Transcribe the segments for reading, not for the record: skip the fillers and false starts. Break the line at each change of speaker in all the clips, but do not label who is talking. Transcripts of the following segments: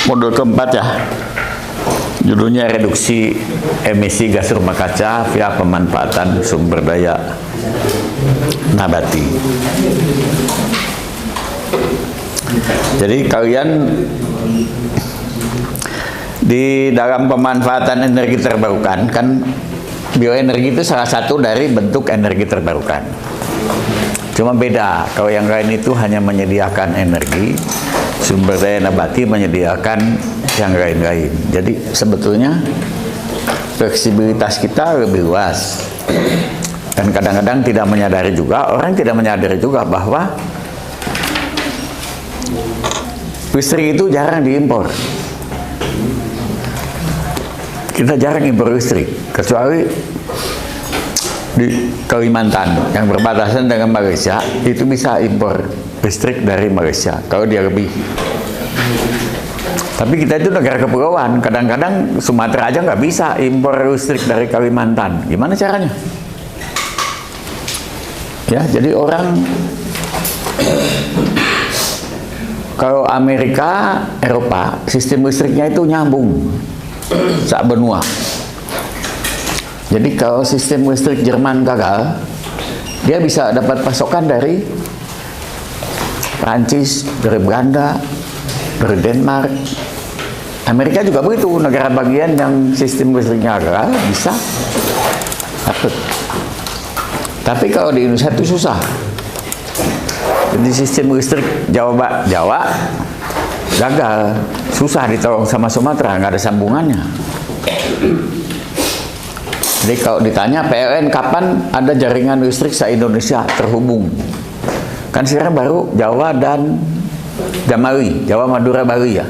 Modul keempat ya, judulnya reduksi emisi gas rumah kaca via pemanfaatan sumber daya nabati. Jadi kalian di dalam pemanfaatan energi terbarukan, kan bioenergi itu salah satu dari bentuk energi terbarukan. Cuma beda, kalau yang lain itu hanya menyediakan energi, sumber daya nabati menyediakan yang lain-lain. Jadi sebetulnya fleksibilitas kita lebih luas. Dan kadang-kadang tidak menyadari juga, orang tidak menyadari juga bahwa listrik itu jarang diimpor. Kita jarang impor listrik, kecuali di Kalimantan yang berbatasan dengan Malaysia, itu bisa impor listrik dari Malaysia kalau dia lebih. Tapi kita itu negara kepulauan, kadang-kadang Sumatera aja nggak bisa impor listrik dari Kalimantan. Gimana caranya? Ya, jadi orang kalau Amerika, Eropa, sistem listriknya itu nyambung sak benua. Jadi kalau sistem listrik Jerman gagal, dia bisa dapat pasokan dari Prancis, dari Belanda, dari Denmark. Amerika juga begitu, negara bagian yang sistem listriknya gagal bisa dapat. Tapi kalau di Indonesia itu susah. Jadi sistem listrik Jawa gagal, susah ditolong sama Sumatera, nggak ada sambungannya. Jadi kalau ditanya PLN kapan ada jaringan listrik se-Indonesia terhubung, kan sekarang baru Jawa dan Jamali, Jawa, Madura, Bali ya.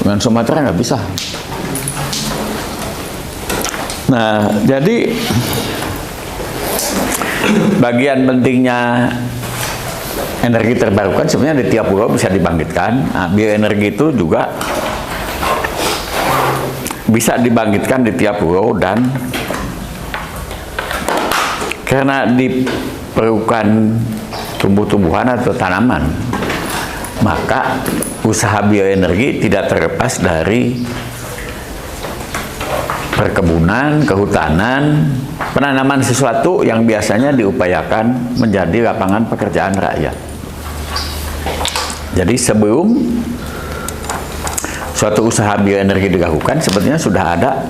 Dengan Sumatera nggak bisa. Nah, jadi bagian pentingnya energi terbarukan sebenarnya di tiap pulau bisa dibangkitkan. Nah, bioenergi itu juga bisa dibangkitkan di tiap pulau, dan karena diperlukan tumbuh-tumbuhan atau tanaman, maka usaha bioenergi tidak terlepas dari perkebunan, kehutanan, penanaman sesuatu yang biasanya diupayakan menjadi lapangan pekerjaan rakyat. Jadi sebelum suatu usaha bioenergi dilakukan, sebetulnya sudah ada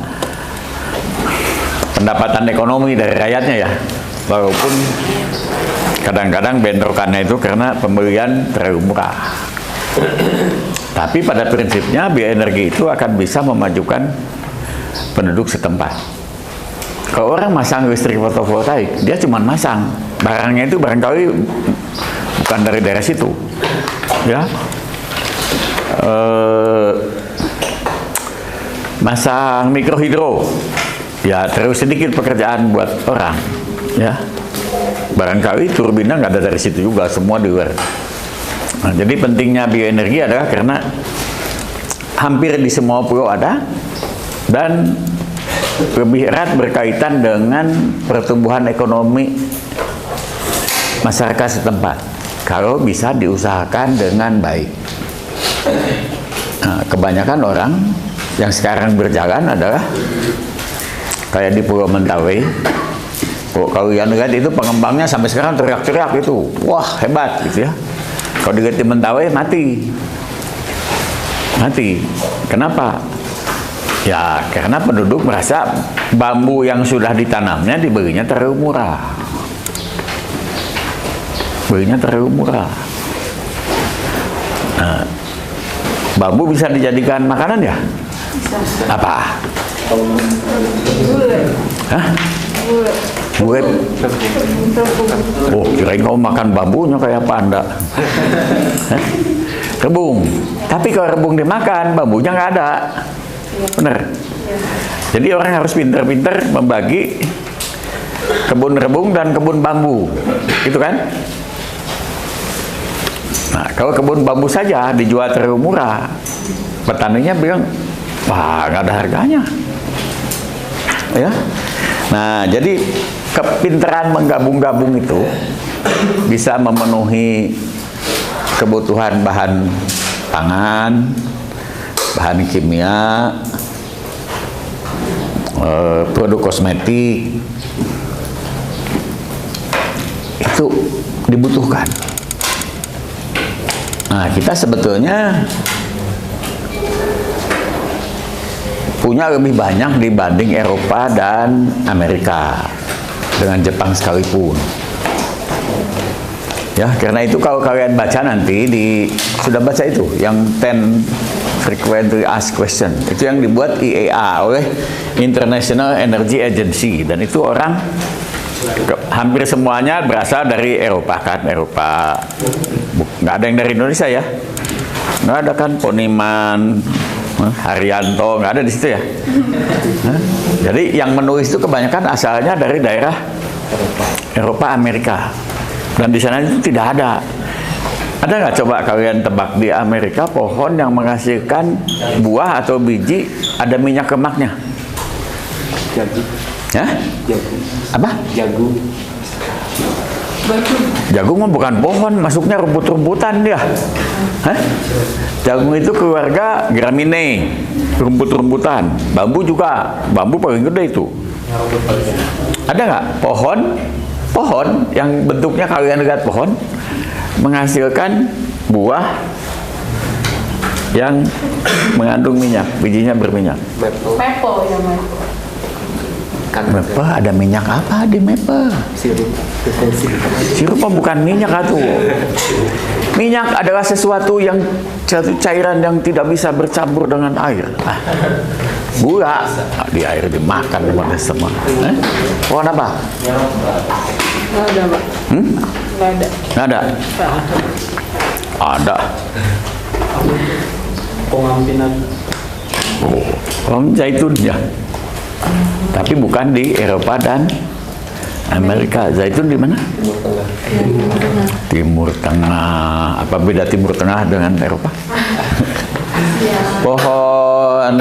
pendapatan ekonomi dari rakyatnya ya, walaupun kadang-kadang bentrokannya itu karena pembelian terlalu murah. Tapi pada prinsipnya bioenergi itu akan bisa memajukan penduduk setempat. Kalau orang masang listrik fotovoltaik, dia cuma masang, barangnya itu barangkali bukan dari daerah situ, ya. Masang mikrohidro, ya terus sedikit pekerjaan buat orang, ya. Barangkali turbina nggak ada dari situ juga, semua di luar. Nah, jadi pentingnya bioenergi adalah karena hampir di semua pulau ada, dan lebih erat berkaitan dengan pertumbuhan ekonomi masyarakat setempat kalau bisa diusahakan dengan baik. Nah, kebanyakan orang yang sekarang berjalan adalah kayak di Pulau Mentawai. Kalau kalian lihat itu pengembangnya sampai sekarang teriak-teriak itu, wah hebat gitu ya. Kalau diganti Mentawai mati. Kenapa? Ya karena penduduk merasa bambu yang sudah ditanamnya dibelinya terlalu murah. Nah, bambu bisa dijadikan makanan ya? Apa? Hah? Buat? Oh, kirain kamu makan bambunya kayak panda. Rebung. Tapi kalau rebung dimakan, bambunya nggak ada. Bener. Jadi orang harus pintar-pintar membagi kebun rebung dan kebun bambu, gitu kan? Nah, kalau kebun bambu saja dijual terlalu murah, petaninya bilang, wah nggak ada harganya, ya. Nah, jadi kepintaran menggabung-gabung itu bisa memenuhi kebutuhan bahan pangan, bahan kimia, produk kosmetik, itu dibutuhkan. Nah, kita sebetulnya punya lebih banyak dibanding Eropa dan Amerika, dengan Jepang sekalipun. Ya, karena itu kalau kalian baca nanti sudah baca itu yang 10 frequently asked question, itu yang dibuat IEA oleh International Energy Agency, dan itu orang hampir semuanya berasal dari Eropa kan, Eropa. Nggak ada yang dari Indonesia ya, nggak ada kan, Poniman, Haryanto, nggak ada di situ ya. Jadi yang menulis itu kebanyakan asalnya dari daerah Eropa, Amerika. Dan di sana itu tidak ada. Ada nggak coba kalian tebak di Amerika pohon yang menghasilkan buah atau biji ada minyak lemaknya?
Jagung.
Hah?
Jagung.
Apa?
Jagung.
Jagung mah bukan pohon, masuknya rumput-rumputan dia. Hah? Jagung itu keluarga Gramineae, rumput-rumputan. Bambu juga, bambu paling gede itu. Ada nggak pohon yang bentuknya kalian lihat pohon menghasilkan buah yang mengandung minyak, bijinya berminyak?
Maple ya, Mas.
Maple ada minyak apa di maple? Sirup bukan minyak atuh. Minyak adalah satu cairan yang tidak bisa bercampur dengan air. Gula di air dimakan semua. Pohon apa?
Nggak ada, Pak. Nggak ada.
Nggak ada. Ada.
Pengampinan.
Pohon zaitun ya. Tapi bukan di Eropa dan Amerika. Zaitun di mana? Timur Tengah. Apa beda Timur Tengah dengan Eropa? Pohon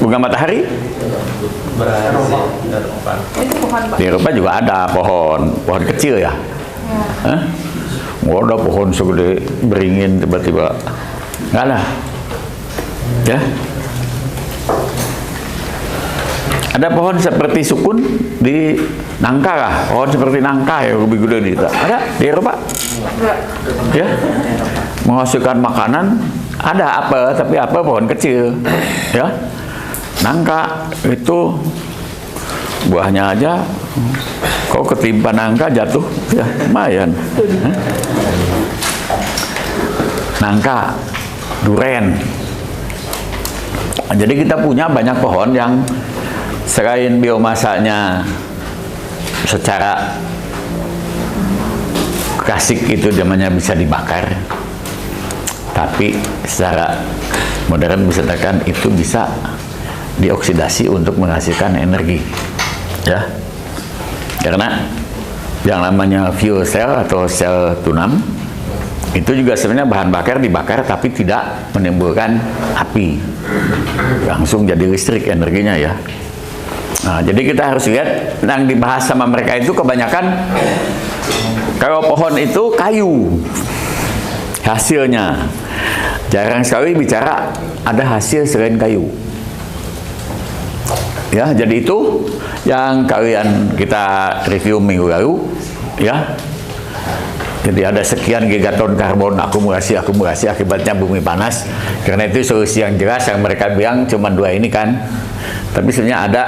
bunga matahari?
Itu bukan, Pak.
Di Eropa juga ada pohon kecil ya. Hah? Nggak ada pohon segede beringin tiba-tiba. Nggak ada. Ya. Ada pohon seperti sukun di nangka kah? Pohon seperti nangka yang lebih gede di kita. Ada di Eropa? Ya. Menghasilkan makanan ada apel, tapi apel pohon kecil. Ya. Nangka itu buahnya aja kalau ketimpa nangka jatuh ya lumayan. Nangka, duren. Jadi kita punya banyak pohon yang selain biomasanya secara klasik itu namanya bisa dibakar, tapi secara modern bisa dikatakan itu bisa dioksidasi untuk menghasilkan energi, ya. Karena yang namanya fuel cell atau sel tunam itu juga sebenarnya bahan bakar dibakar tapi tidak menimbulkan api, langsung jadi listrik energinya ya. Nah, jadi kita harus lihat yang dibahas sama mereka itu kebanyakan kalau pohon itu kayu hasilnya, jarang sekali bicara ada hasil selain kayu. Ya, jadi itu yang kita review minggu lalu, ya. Jadi ada sekian gigaton karbon akumulasi akibatnya bumi panas. Karena itu solusi yang jelas yang mereka bilang cuma 2 ini kan. Tapi sebenarnya ada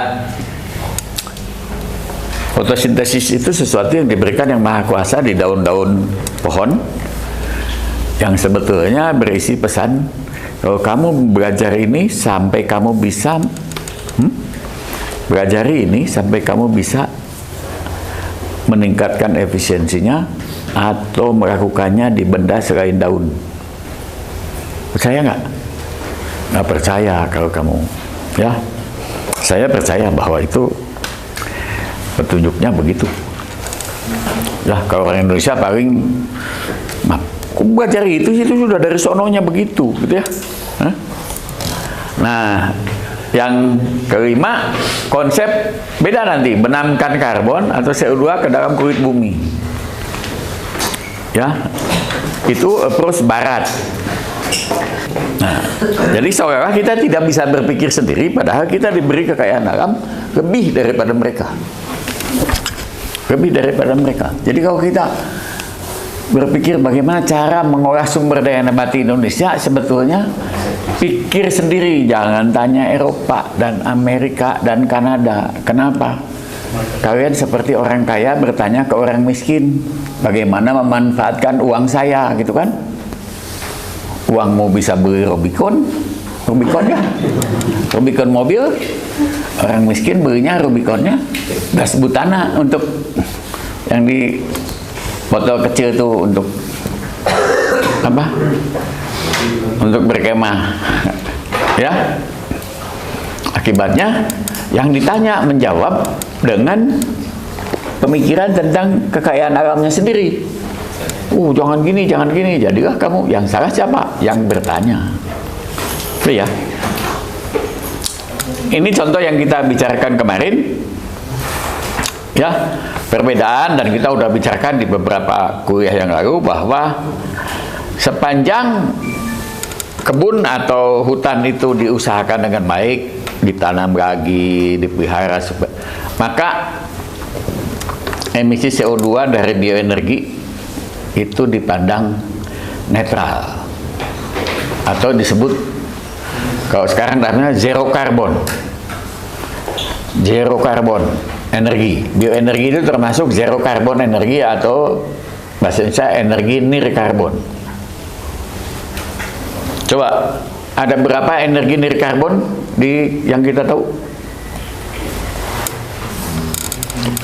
fotosintesis itu sesuatu yang diberikan yang maha kuasa di daun-daun pohon yang sebetulnya berisi pesan kalau kamu belajar ini sampai kamu bisa meningkatkan efisiensinya atau melakukannya di benda selain daun. Percaya nggak? Nggak percaya kalau kamu, ya. Saya percaya bahwa itu petunjuknya begitu. Ya, kalau orang Indonesia paling, aku belajar itu sudah dari sononya begitu, gitu ya. Hah? Nah, yang kelima, konsep beda nanti, benamkan karbon atau CO2 ke dalam kulit bumi. Ya, itu approach barat. Nah, jadi seolah-olah kita tidak bisa berpikir sendiri, padahal kita diberi kekayaan alam lebih daripada mereka. Lebih daripada mereka. Jadi kalau kita berpikir bagaimana cara mengolah sumber daya nabati Indonesia, sebetulnya pikir sendiri, jangan tanya Eropa dan Amerika dan Kanada. Kenapa? Kalian seperti orang kaya bertanya ke orang miskin, bagaimana memanfaatkan uang saya, gitu kan? Uangmu bisa beli Rubicon ya, Rubicon mobil. Orang miskin belinya Rubiconnya gas butana untuk yang di botol kecil tuh untuk apa? Untuk berkemah, ya. Akibatnya yang ditanya menjawab dengan pemikiran tentang kekayaan alamnya sendiri. Jangan gini, jangan gini. Jadilah kamu yang salah siapa? Yang bertanya. Itu ya. Ini contoh yang kita bicarakan kemarin. Ya, perbedaan, dan kita udah bicarakan di beberapa kuliah yang lalu bahwa sepanjang kebun atau hutan itu diusahakan dengan baik, ditanam lagi, dipelihara, maka emisi CO2 dari bioenergi itu dipandang netral, atau disebut kalau sekarang namanya zero carbon. Zero carbon energi. Bioenergi itu termasuk zero carbon energi, atau bahasa Indonesia energi nir karbon. Coba, ada berapa energi nir karbon yang kita tahu?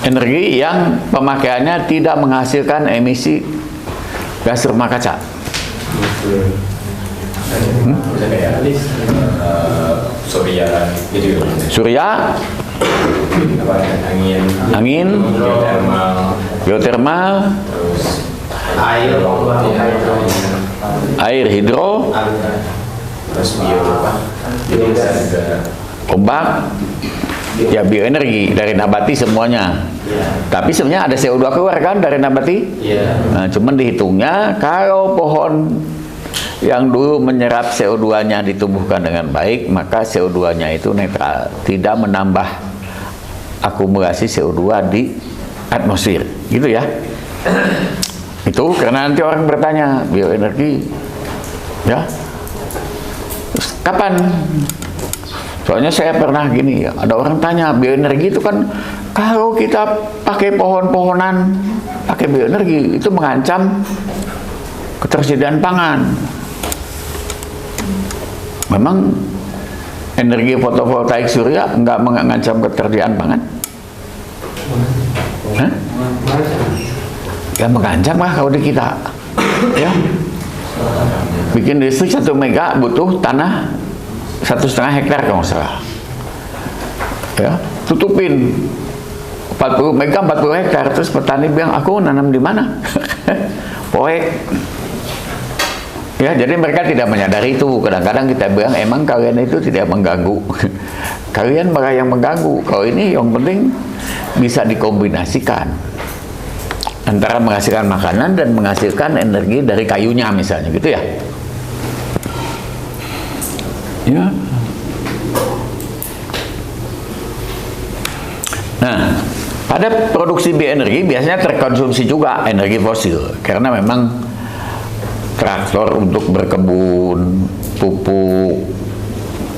Energi yang pemakaiannya tidak menghasilkan emisi gas rumah kaca. Surya, angin, geotermal, air hidro, ombak, ya bioenergi dari nabati semuanya. Tapi sebenarnya ada CO2 keluar kan dari nabati. Nah, cuman dihitungnya kalau pohon yang dulu menyerap CO2-nya ditumbuhkan dengan baik, maka CO2-nya itu netral, tidak menambah akumulasi CO2 di atmosfer, gitu ya. Itu karena nanti orang bertanya, bioenergi, ya, kapan? Soalnya saya pernah gini, ya, ada orang tanya, bioenergi itu kan kalau kita pakai pohon-pohonan, pakai bioenergi, itu mengancam ketersediaan pangan. Memang energi fotovoltaik surya nggak mengancam ketersediaan pangan? Hah? Ya mengancam lah kalau di kita. Ya. Bikin listrik 1 mega butuh tanah 1,5 hektar kalau nggak salah. Ya, tutupin 40 mega 40 hektar, terus petani bilang, aku nanam di mana? Poek. Ya, jadi mereka tidak menyadari itu. Kadang-kadang kita bilang, emang kalian itu tidak mengganggu. Kalian malah yang mengganggu. Kalau ini yang penting bisa dikombinasikan antara menghasilkan makanan dan menghasilkan energi dari kayunya misalnya, gitu ya. Ya. Nah, pada produksi bioenergi biasanya terkonsumsi juga energi fosil, karena memang traktor untuk berkebun, pupuk,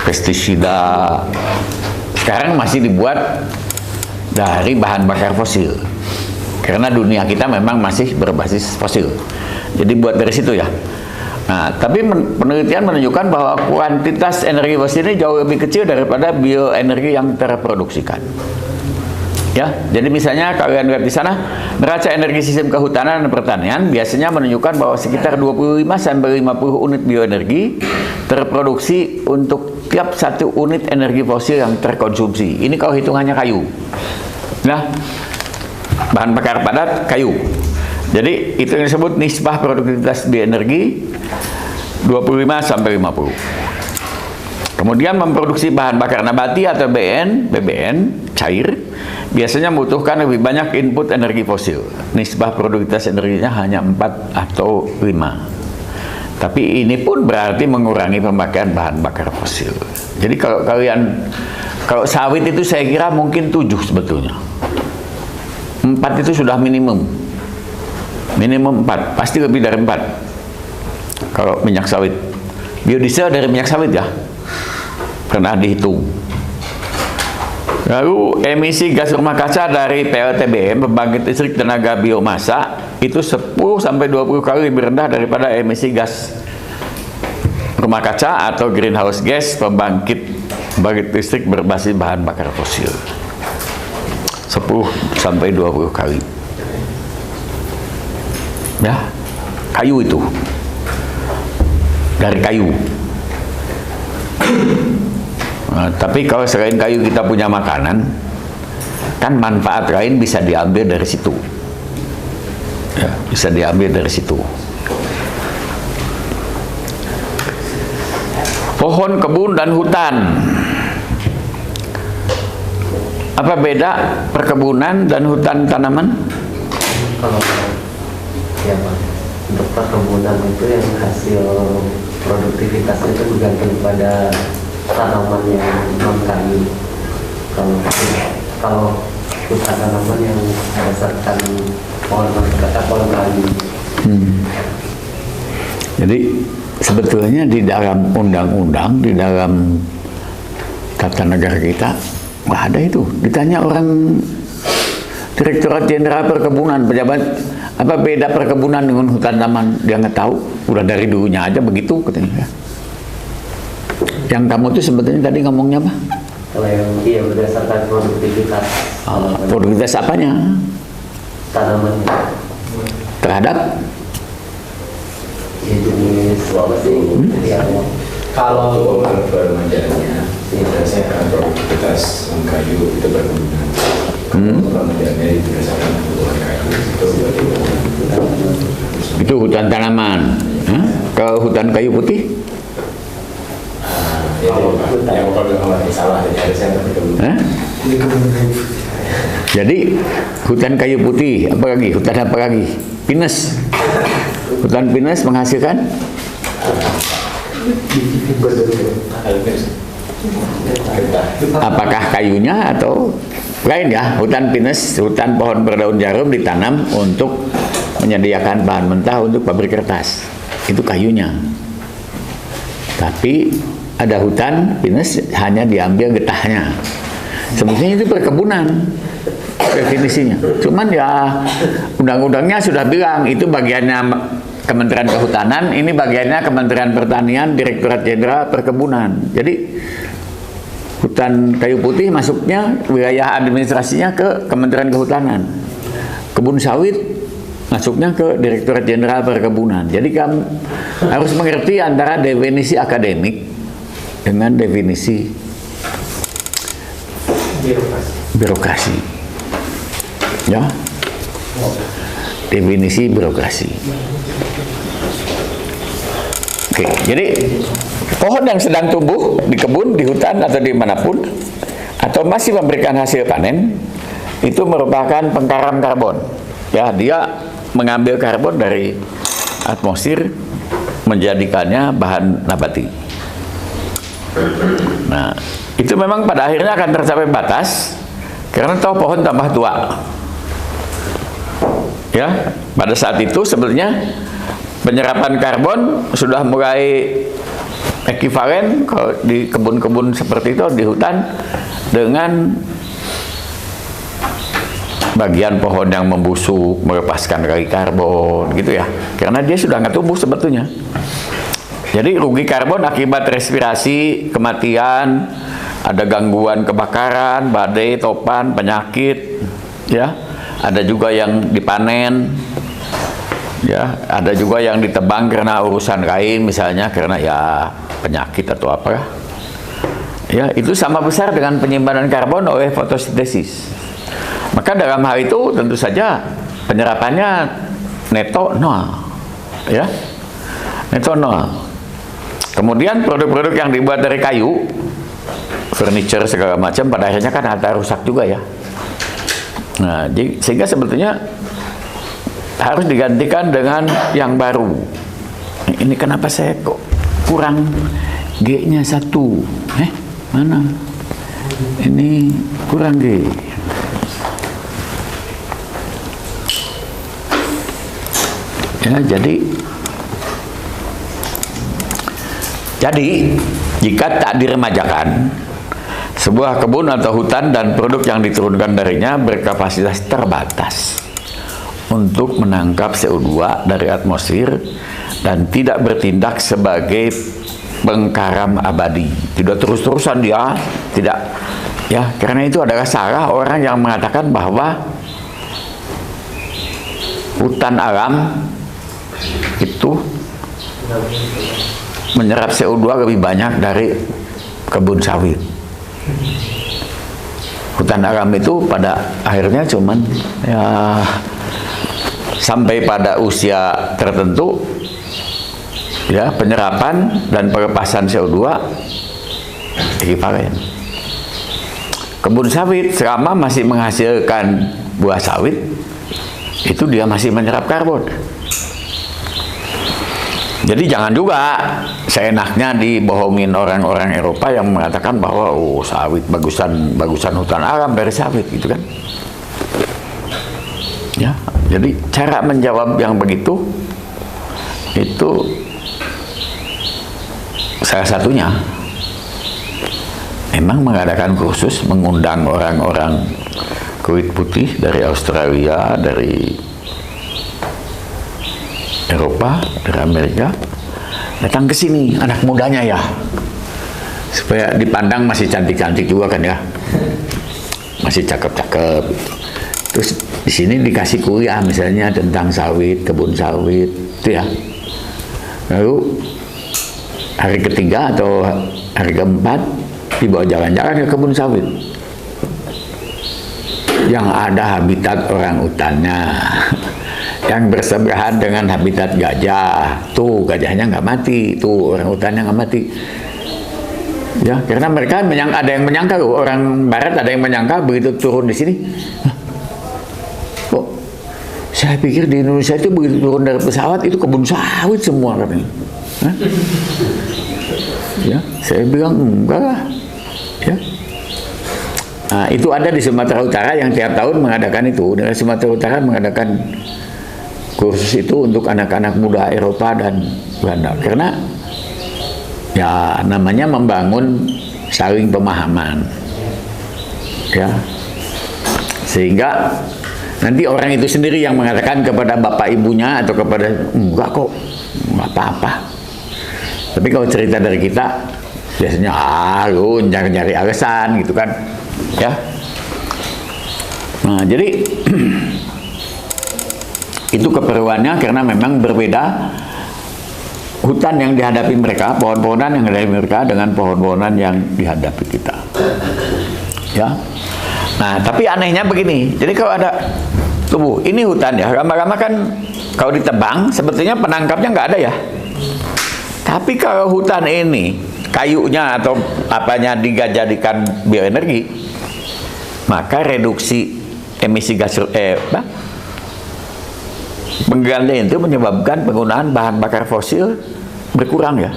pestisida sekarang masih dibuat dari bahan bakar fosil, karena dunia kita memang masih berbasis fosil. Jadi buat dari situ ya. Nah, tapi penelitian menunjukkan bahwa kuantitas energi fosil ini jauh lebih kecil daripada bioenergi yang terproduksikan. Ya, jadi misalnya kalian lihat di sana, neraca energi sistem kehutanan dan pertanian biasanya menunjukkan bahwa sekitar 25-50 unit bioenergi terproduksi untuk tiap 1 unit energi fosil yang terkonsumsi. Ini kalau hitungannya kayu. Nah, bahan bakar padat kayu. Jadi itu yang disebut nisbah produktivitas bioenergi 25-50. Kemudian memproduksi bahan bakar nabati atau BBN cair biasanya membutuhkan lebih banyak input energi fosil. Nisbah produktivitas energinya hanya 4 atau 5. Tapi ini pun berarti mengurangi pemakaian bahan bakar fosil. Jadi kalau sawit itu saya kira mungkin 7 sebetulnya. 4 itu sudah minimum. Minimum 4, pasti lebih dari 4. Kalau minyak sawit. Biodiesel dari minyak sawit ya. Pernah dihitung. Lalu emisi gas rumah kaca dari PLTBM, pembangkit listrik tenaga biomasa, itu 10-20 kali lebih rendah daripada emisi gas rumah kaca atau greenhouse gas pembangkit listrik berbasis bahan bakar fosil. 10-20 kali. Ya, kayu itu. Dari kayu. Nah, tapi kalau selain kayu kita punya makanan, kan manfaat lain bisa diambil dari situ. Ya, bisa diambil dari situ. Pohon, kebun, dan hutan. Apa beda perkebunan dan hutan tanaman?
Kalau ya Pak, untuk perkebunan itu yang hasil produktivitasnya itu bergantung pada tanaman yang non kayu. Kalau hutan tanaman yang berdasarkan pohon kayu.
Jadi sebetulnya di dalam undang-undang, di dalam tata negara kita nggak ada itu. Ditanya orang Direktorat Jenderal Perkebunan, pejabat, apa beda perkebunan dengan hutan taman? Dia nggak tahu. Udah dari dulunya aja begitu katanya. Yang kamu tuh sebetulnya tadi ngomongnya apa?
Kalau yang berdasarkan produktivitas.
Produktivitas apanya?
Tanaman.
Terhadap?
Ya, jenis apa sih?
Kalau permanjaannya berdasarkan produktivitas kayu itu perkebunan. Permanjaannya berdasarkan kebutuhan kayu
itu hutan tanaman. Kalau hutan kayu putih?
Yang kalau salah dari saya perkebunan.
Jadi hutan kayu putih, apa lagi? Hutan apa lagi? Pinus. Hutan pinus menghasilkan? Apakah kayunya atau lain ya? Hutan pinus, hutan pohon berdaun jarum ditanam untuk menyediakan bahan mentah untuk pabrik kertas. Itu kayunya. Tapi ada hutan pinus hanya diambil getahnya. Sebetulnya itu perkebunan definisinya. Cuman ya undang-undangnya sudah bilang itu bagiannya Kementerian Kehutanan, ini bagiannya Kementerian Pertanian, Direktorat Jenderal Perkebunan. Jadi hutan kayu putih masuknya wilayah administrasinya ke Kementerian Kehutanan. Kebun sawit masuknya ke Direktorat Jenderal Perkebunan. Jadi kamu harus mengerti antara definisi akademik dengan definisi birokrasi. Ya. Definisi birokrasi. Oke, jadi pohon yang sedang tumbuh di kebun, di hutan atau dimanapun, atau masih memberikan hasil panen, itu merupakan pengkaram karbon. Ya, dia mengambil karbon dari atmosfer, menjadikannya bahan nabati. Nah, itu memang pada akhirnya akan tercapai batas, karena toh pohon tambah tua. Ya, pada saat itu sebenarnya penyerapan karbon sudah mulai ekivalen kalau di kebun-kebun seperti itu, di hutan, dengan bagian pohon yang membusuk melepaskan kali karbon gitu ya, karena dia sudah nggak tumbuh sebetulnya. Jadi rugi karbon akibat respirasi, kematian, ada gangguan kebakaran, badai, topan, penyakit, ya. Ada juga yang dipanen, ya. Ada juga yang ditebang karena urusan lain, misalnya karena ya penyakit atau apa. Ya, itu sama besar dengan penyimpanan karbon oleh fotosintesis. Maka dalam hal itu tentu saja penyerapannya neto nol, ya, neto nol. Kemudian produk-produk yang dibuat dari kayu, furniture segala macam, pada akhirnya kan ada rusak juga ya. Nah, sehingga sebetulnya harus digantikan dengan yang baru. Ini kenapa saya kok kurang G-nya 1? Mana? Ini kurang G. Ya, jadi jika tak diremajakan, sebuah kebun atau hutan dan produk yang diturunkan darinya berkapasitas terbatas untuk menangkap CO2 dari atmosfer dan tidak bertindak sebagai pengkaram abadi. Tidak terus-terusan dia, tidak. Ya, karena itu adalah salah orang yang mengatakan bahwa hutan alam itu menyerap CO2 lebih banyak dari kebun sawit. Hutan alam itu pada akhirnya cuman ya sampai pada usia tertentu ya penyerapan dan pelepasan CO2 ekivalen. Kebun sawit selama masih menghasilkan buah sawit itu dia masih menyerap karbon. Jadi jangan juga seenaknya dibohongin orang-orang Eropa yang mengatakan bahwa oh sawit bagusan hutan alam dari sawit gitu kan. Ya, jadi cara menjawab yang begitu itu salah satunya memang mengadakan kursus, mengundang orang-orang kulit putih dari Australia, dari Eropa, dari Amerika datang ke sini, anak mudanya ya, supaya dipandang masih cantik-cantik juga kan ya, masih cakep-cakep. Terus di sini dikasih kuliah misalnya tentang sawit, kebun sawit, itu ya. Lalu hari ketiga atau hari keempat dibawa jalan-jalan ke kebun sawit yang ada habitat orang utannya, yang bersebelahan dengan habitat gajah. Tuh gajahnya nggak mati, tuh orang utannya nggak mati. Ya, karena mereka ada yang menyangka loh, orang barat ada yang menyangka begitu turun di sini, kok saya pikir di Indonesia itu begitu turun dari pesawat itu kebun sawit semua katanya. Ya, saya bilang enggak lah. Ya. Nah, itu ada di Sumatera Utara yang tiap tahun mengadakan itu. Dari Sumatera Utara mengadakan kursus itu untuk anak-anak muda Eropa dan Belanda. Karena ya namanya membangun saling pemahaman. Ya. Sehingga nanti orang itu sendiri yang mengatakan kepada bapak ibunya atau kepada enggak kok, enggak apa-apa. Tapi kalau cerita dari kita biasanya lu nyari-nyari alasan gitu kan. Ya. Nah, jadi itu keperluannya karena memang berbeda hutan yang dihadapi mereka, pohon-pohonan yang dihadapi mereka dengan pohon-pohonan yang dihadapi kita. Ya. Nah, tapi anehnya begini. Jadi kalau ada tubuh, ini hutan ya, lama-lama kan kalau ditebang sebetulnya penangkapnya nggak ada ya. Tapi kalau hutan ini kayunya atau apanya dijadikan bioenergi, maka reduksi emisi gas penggalian itu menyebabkan penggunaan bahan bakar fosil berkurang ya.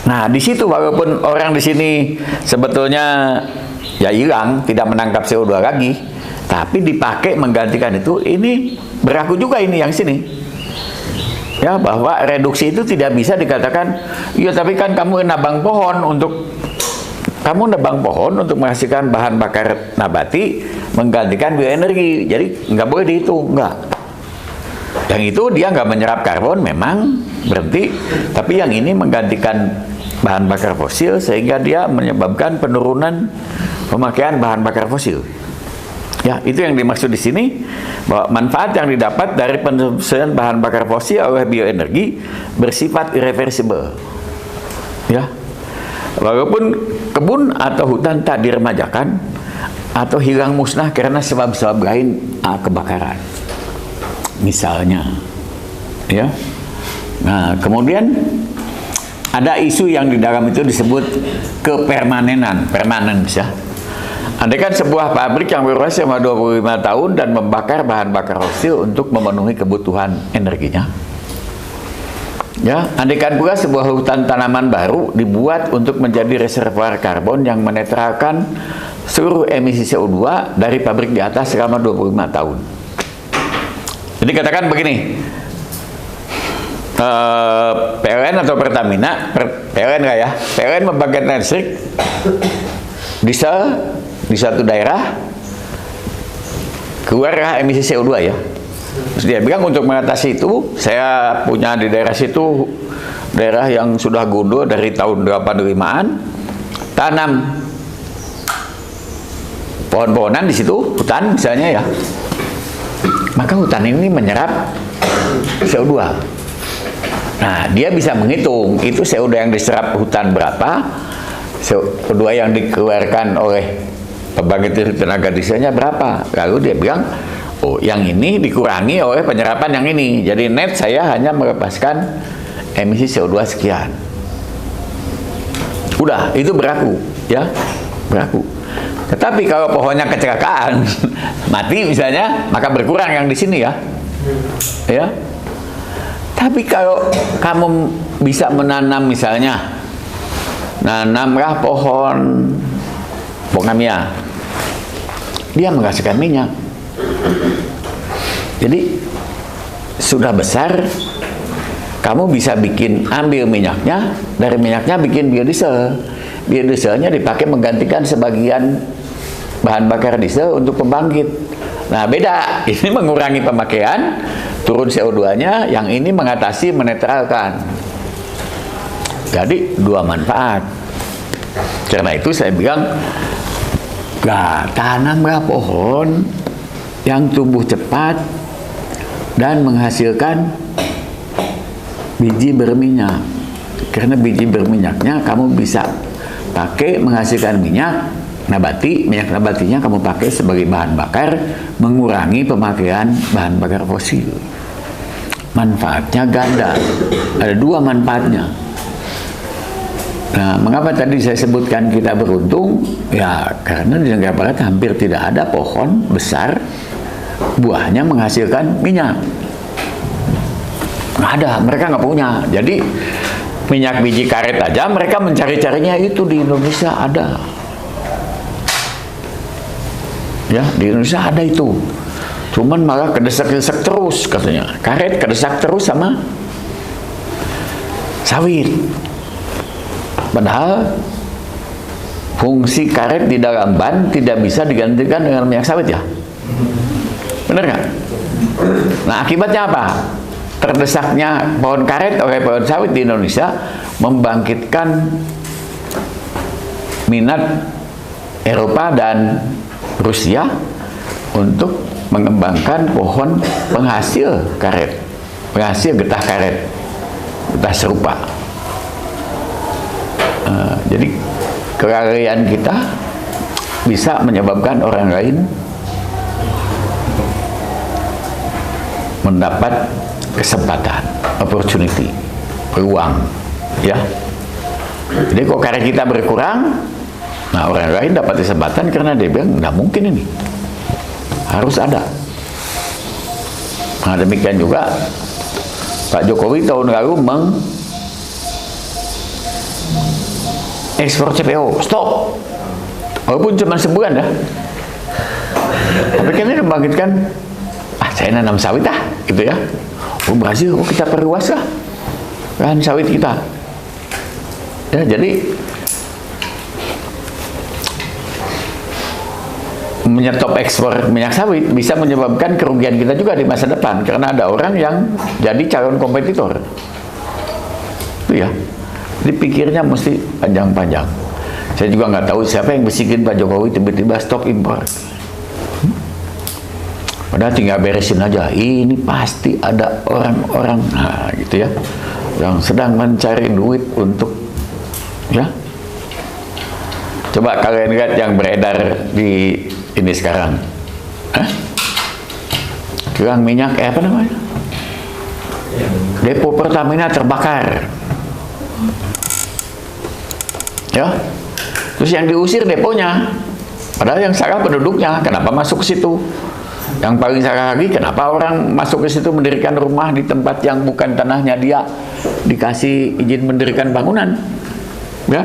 Nah, di situ walaupun orang di sini sebetulnya ya hilang, tidak menangkap CO2 lagi, tapi dipakai menggantikan itu, ini berlaku juga ini yang sini. Ya, bahwa reduksi itu tidak bisa dikatakan, ya tapi kan kamu nebang pohon untuk menghasilkan bahan bakar nabati menggantikan bioenergi, jadi nggak boleh dihitung, nggak. Yang itu dia nggak menyerap karbon, memang berhenti, tapi yang ini menggantikan bahan bakar fosil sehingga dia menyebabkan penurunan pemakaian bahan bakar fosil. Ya, itu yang dimaksud di sini, bahwa manfaat yang didapat dari penyusunan bahan bakar fosil oleh bioenergi bersifat irreversible. Ya. Walaupun kebun atau hutan tak diremajakan atau hilang musnah karena sebab-sebab lain kebakaran. Misalnya. Ya. Nah, kemudian ada isu yang di dalam itu disebut kepermanenan, permanence ya. Andaikan sebuah pabrik yang beroperasi selama 25 tahun dan membakar bahan bakar fosil untuk memenuhi kebutuhan energinya, Ya, andaikan pula sebuah hutan tanaman baru dibuat untuk menjadi reservoir karbon yang menetralkan seluruh emisi CO2 dari pabrik di atas selama 25 tahun. Jadi katakan begini, PLN atau Pertamina, PLN nggak ya? PLN membangkitkan listrik diesel di suatu daerah, keluarlah emisi CO2 ya. Terus dia bilang untuk mengatasi itu, saya punya di daerah situ, daerah yang sudah gundul dari tahun 85-an, tanam pohon-pohonan di situ, hutan misalnya ya. Maka hutan ini menyerap CO2. Nah, dia bisa menghitung itu CO2 yang diserap hutan berapa, CO2 yang dikeluarkan oleh pembangkit tenaga dieselnya berapa. Lalu dia bilang, oh, yang ini dikurangi oleh penyerapan yang ini. Jadi net saya hanya melepaskan emisi CO2 sekian. Udah, itu berlaku, ya, berlaku. Tetapi kalau pohonnya kecelakaan, mati misalnya, maka berkurang yang di sini ya. Ya. Tapi kalau kamu bisa menanam misalnya, nanamlah pohon Pongamia, dia menghasilkan minyak. Jadi sudah besar, kamu bisa ambil minyaknya, dari minyaknya bikin biodiesel. Biodieselnya dipakai menggantikan sebagian bahan bakar diesel untuk pembangkit. Nah, beda. Ini mengurangi pemakaian, turun CO2-nya, yang ini mengatasi, menetralkan. Jadi dua manfaat. Karena itu saya bilang, tanamlah pohon yang tumbuh cepat dan menghasilkan biji berminyak. Karena biji berminyaknya kamu bisa pakai menghasilkan minyak nabati, minyak nabatinya kamu pakai sebagai bahan bakar, mengurangi pemakaian bahan bakar fosil. Manfaatnya ganda, ada dua manfaatnya. Nah, mengapa tadi saya sebutkan kita beruntung? Ya, karena di negara barat hampir tidak ada pohon besar, buahnya menghasilkan minyak. Nggak ada, mereka nggak punya. Jadi minyak biji karet aja mereka mencari-carinya itu di Indonesia ada. Ya, di Indonesia ada itu. Cuman malah kedesak-desak terus katanya. Karet kedesak terus sama sawit. Padahal fungsi karet di dalam ban tidak bisa digantikan dengan minyak sawit ya. Benar nggak? Nah, akibatnya apa? Terdesaknya pohon karet oleh pohon sawit di Indonesia membangkitkan minat Eropa dan Rusia untuk mengembangkan pohon penghasil karet, penghasil getah karet, getah serupa. Jadi kelalaian kita bisa menyebabkan orang lain mendapat kesempatan, opportunity, peluang, ya. Jadi kalau karet kita berkurang, nah orang lain dapat kesempatan karena dia bilang nggak mungkin ini, harus ada. Nah, demikian juga Pak Jokowi tahun lalu ekspor CPO, stop, walaupun cuma sebulan ya. Tapi kan ini membangkitkan, saya nanam sawit gitu ya. Oh, Brazil, kita perluas lah lahan sawit kita. Ya, jadi menyetop ekspor minyak sawit bisa menyebabkan kerugian kita juga di masa depan karena ada orang yang jadi calon kompetitor. Itu ya. Jadi pikirnya mesti panjang-panjang. Saya juga nggak tahu siapa yang bisikin Pak Jokowi tiba-tiba stop impor. Padahal tinggal beresin aja. Ini pasti ada orang-orang, nah gitu ya, yang sedang mencari duit untuk, ya. Coba kalian lihat yang beredar di ini sekarang. Kilang minyak, apa namanya? Depo Pertamina terbakar. Ya. Terus yang diusir deponya. Padahal yang salah penduduknya. Kenapa masuk ke situ? Yang paling salah lagi, kenapa orang masuk ke situ mendirikan rumah di tempat yang bukan tanahnya dia? dikasih izin mendirikan bangunan, ya.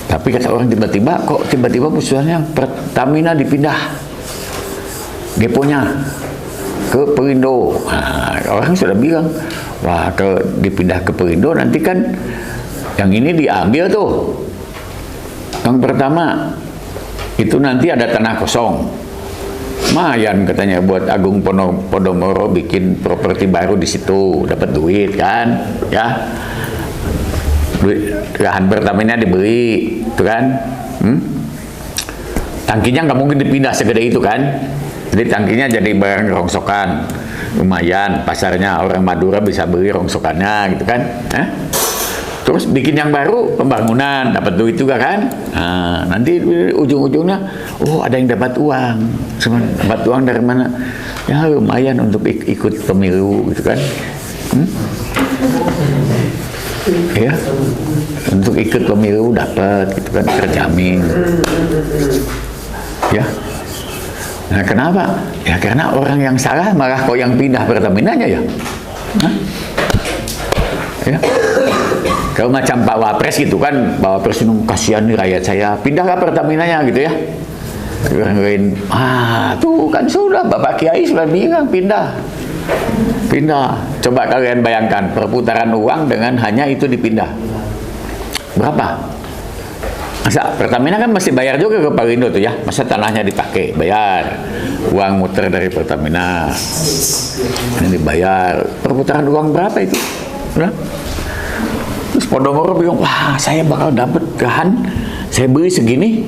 Tapi kata orang tiba-tiba perusahaannya Pertamina dipindah deponya ke Perindo. Nah, orang sudah bilang, wah kalau dipindah ke Perindo nanti kan yang ini diambil tuh. Yang pertama itu nanti ada tanah kosong. Mayan katanya buat Agung Podomoro bikin properti baru di situ, dapat duit kan, ya. Lahan Pertamina dibeli, itu kan. Tangkinya nggak mungkin dipindah segede itu kan. Jadi tangkinya jadi barang rongsokan, lumayan pasarnya, orang Madura bisa beli rongsokannya gitu kan. Terus bikin yang baru, pembangunan, dapat duit juga kan. Nah, nanti ujung-ujungnya, oh ada yang dapat uang. Cuman dapat uang dari mana? Ya lumayan untuk ikut pemilu gitu kan. Ya, untuk ikut pemilu dapat gitu kan, terjamin. Ya. Nah, kenapa? Ya karena orang yang salah malah kok yang pindah Pertaminanya ya. Ya. Kalau macam Pak Wapres gitu kan, Pak Wapres kasihan nih rakyat saya, pindahlah Pertaminanya gitu ya. Orang lain, tuh kan sudah Bapak Kiai sudah bilang pindah. Coba kalian bayangkan perputaran uang dengan hanya itu dipindah. Berapa? Masa Pertamina kan masih bayar juga ke Perindo tuh ya. Masa tanahnya dipakai, bayar. Uang muter dari Pertamina. Ini dibayar. Perputaran uang berapa itu? Nah? Terus Podomoro bilang, wah saya bakal dapat lahan, saya beli segini.